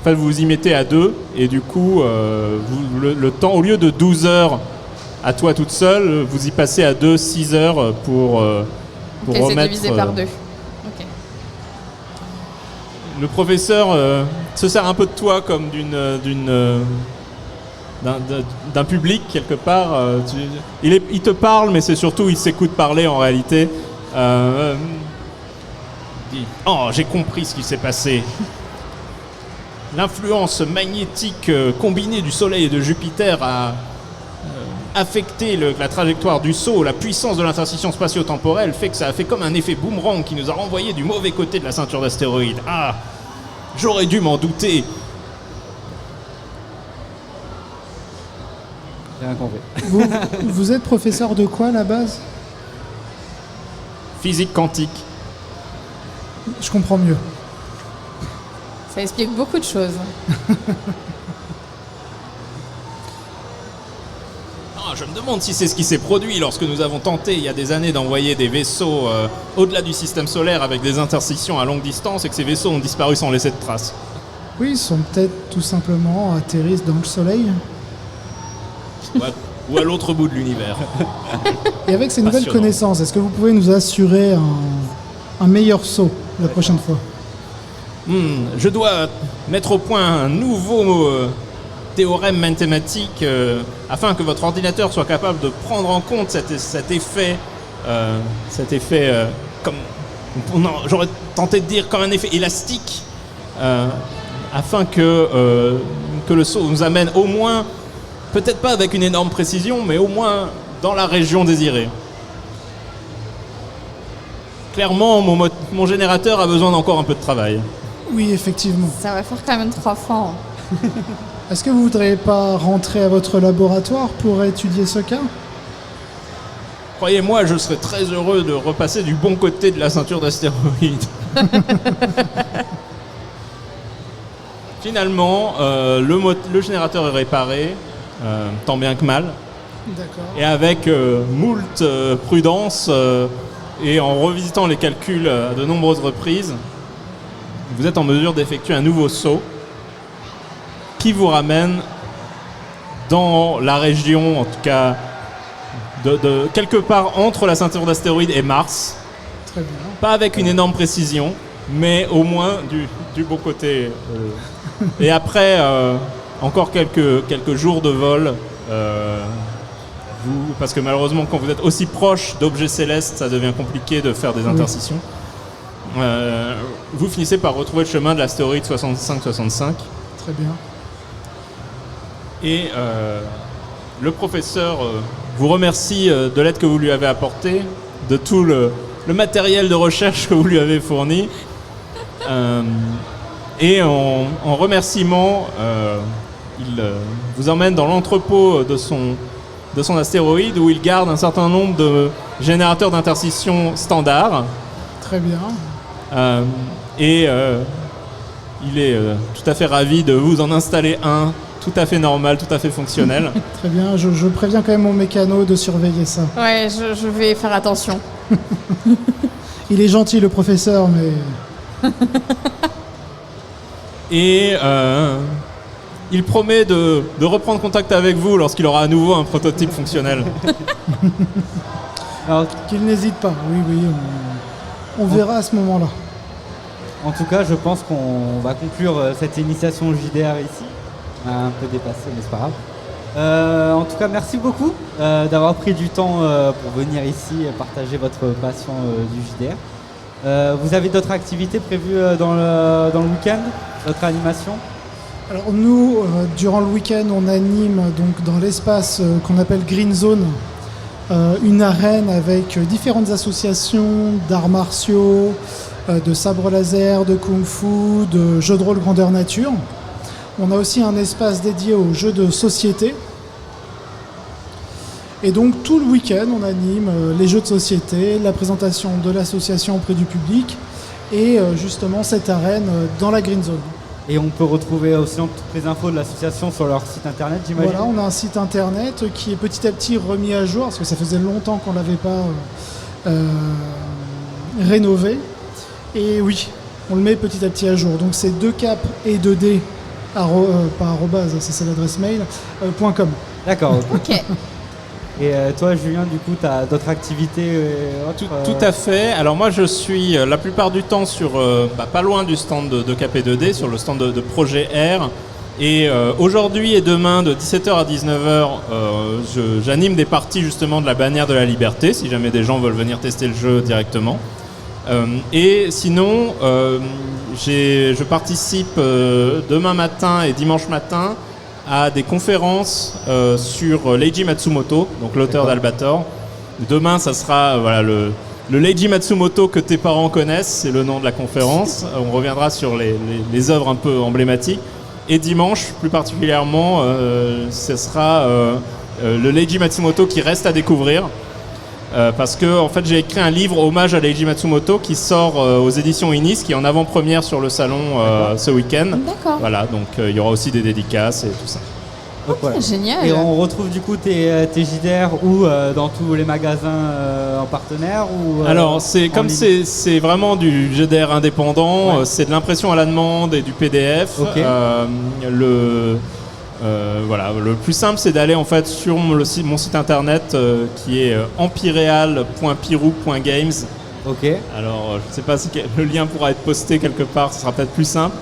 fait, vous vous y mettez à deux. Et du coup, le temps, au lieu de 12 heures à toi toute seule, vous y passez à deux 6 heures pour Ok, c'est remettre... divisé par 2. Ok. Le professeur se sert un peu de toi comme d'un public quelque part. Il te parle, mais c'est surtout il s'écoute parler en réalité. Il dit, oh, j'ai compris ce qui s'est passé. L'influence magnétique combinée du Soleil et de Jupiter a affecté la trajectoire du saut. La puissance de l'intersection spatio-temporelle fait que ça a fait comme un effet boomerang qui nous a renvoyé du mauvais côté de la ceinture d'astéroïdes. Ah, j'aurais dû m'en douter. J'ai rien compris. Vous êtes professeur de quoi à la base? Physique quantique. Je comprends mieux. Ça explique beaucoup de choses. Ah, je me demande si c'est ce qui s'est produit lorsque nous avons tenté il y a des années d'envoyer des vaisseaux au-delà du système solaire avec des intersections à longue distance et que ces vaisseaux ont disparu sans laisser de traces. Oui, ils sont peut-être tout simplement atterrissent dans le soleil. Ou à l'autre bout de l'univers. Et avec ces nouvelles Passionnant. connaissances, est-ce que vous pouvez nous assurer un meilleur saut la prochaine fois? Je dois mettre au point un nouveau théorème mathématique afin que votre ordinateur soit capable de prendre en compte cet effet comme J'aurais tenté de dire comme un effet élastique, afin que le saut nous amène au moins, peut-être pas avec une énorme précision, mais au moins dans la région désirée. Clairement, mon générateur a besoin d'encore un peu de travail. Oui, effectivement. Ça va faire quand même 3 fois. Est-ce que vous voudriez pas rentrer à votre laboratoire pour étudier ce cas? Croyez-moi, je serais très heureux de repasser du bon côté de la ceinture d'astéroïdes. Finalement, le générateur est réparé, tant bien que mal. D'accord. Et avec moult prudence et en revisitant les calculs à de nombreuses reprises, vous êtes en mesure d'effectuer un nouveau saut qui vous ramène dans la région, en tout cas, de quelque part entre la ceinture d'astéroïdes et Mars. Très bien. Pas avec une énorme précision, mais au moins du beau côté. Et après, encore quelques jours de vol, parce que malheureusement, quand vous êtes aussi proche d'objets célestes, ça devient compliqué de faire des intercisions. Vous finissez par retrouver le chemin de l'astéroïde 65-65. Très bien. Et le professeur vous remercie de l'aide que vous lui avez apportée, de tout le matériel de recherche que vous lui avez fourni. Et en remerciement, il vous emmène dans l'entrepôt de son astéroïde où il garde un certain nombre de générateurs d'intercision standards. Très bien. Il est tout à fait ravi de vous en installer un tout à fait normal, tout à fait fonctionnel. Très bien. Je préviens quand même mon mécano de surveiller ça. Ouais, je vais faire attention. Il est gentil, le professeur, mais... Et il promet de reprendre contact avec vous lorsqu'il aura à nouveau un prototype fonctionnel. Alors, qu'il n'hésite pas. Oui, on verra à ce moment-là. En tout cas, je pense qu'on va conclure cette initiation au JDR ici. On a un peu dépassé, mais c'est pas grave. En tout cas, merci beaucoup d'avoir pris du temps pour venir ici et partager votre passion du JDR. Vous avez d'autres activités prévues dans le week-end? D'autres animations? Alors nous, durant le week-end, on anime donc dans l'espace qu'on appelle Green Zone, une arène avec différentes associations d'arts martiaux, de sabre laser, de kung-fu, de jeux de rôle grandeur nature. On a aussi un espace dédié aux jeux de société. Et donc tout le week-end, on anime les jeux de société, la présentation de l'association auprès du public et justement cette arène dans la Green Zone. Et on peut retrouver aussi toutes les infos de l'association sur leur site internet, j'imagine. Voilà, on a un site internet qui est petit à petit remis à jour parce que ça faisait longtemps qu'on ne l'avait pas rénové. Et oui, on le met petit à petit à jour. Donc c'est 2cap et 2d, pas arrobase, c'est l'adresse mail, .com. D'accord. Ok. Et toi, Julien, du coup, tu as d'autres activités Tout à fait. Alors moi, je suis la plupart du temps sur, pas loin du stand de KP2D, sur le stand de Projet R. Et aujourd'hui et demain, de 17h à 19h, j'anime des parties justement de la bannière de la liberté, si jamais des gens veulent venir tester le jeu directement. Et sinon, je participe demain matin et dimanche matin à des conférences sur Leiji Matsumoto, donc l'auteur d'Albator. Demain, ça sera le Leiji Matsumoto que tes parents connaissent, c'est le nom de la conférence. On reviendra sur les œuvres un peu emblématiques. Et dimanche, plus particulièrement, ce sera le Leiji Matsumoto qui reste à découvrir. Parce que en fait, j'ai écrit un livre hommage à Leiji Matsumoto qui sort aux éditions Inis, qui est en avant-première sur le salon ce week-end. D'accord. Voilà, donc il y aura aussi des dédicaces et tout ça. Donc, voilà. Génial. Et on retrouve du coup tes JDR ou dans tous les magasins en partenaire ou, Alors, c'est vraiment du GDR indépendant, Ouais. c'est de l'impression à la demande et du PDF. Ok. Le plus simple, c'est d'aller en fait sur mon site internet qui est empireal.pirou.games. Ok. Alors, je ne sais pas si le lien pourra être posté quelque part, ce sera peut-être plus simple.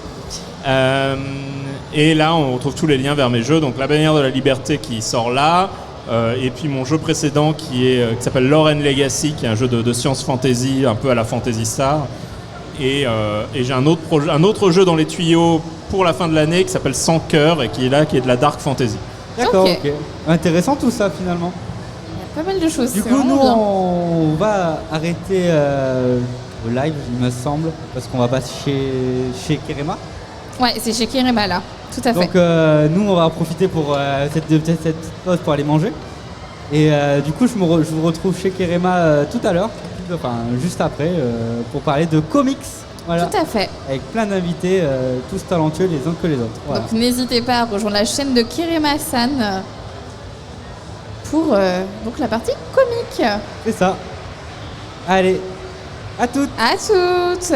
Et là, on retrouve tous les liens vers mes jeux. Donc, la bannière de la liberté qui sort là, et puis mon jeu précédent qui s'appelle Lore and Legacy, qui est un jeu de science fantasy, un peu à la Fantasy Star. Et j'ai un autre jeu dans les tuyaux pour la fin de l'année qui s'appelle Sans Cœur et qui est de la dark fantasy. D'accord, Ok. ok. Intéressant tout ça finalement. Il y a pas mal de choses. Du c'est coup, vraiment nous, bien. on va arrêter le live, il me semble, parce qu'on va passer chez Kerema. Ouais, c'est chez Kirema là, tout à fait. Donc, nous, on va en profiter pour cette petite pause pour aller manger. Et du coup, je vous retrouve chez Kerema tout à l'heure, enfin juste après, pour parler de comics. Voilà. Tout à fait. Avec plein d'invités, tous talentueux les uns que les autres. Voilà. Donc n'hésitez pas à rejoindre la chaîne de Kirema-san pour donc la partie comique. C'est ça. Allez, à toutes. À toutes.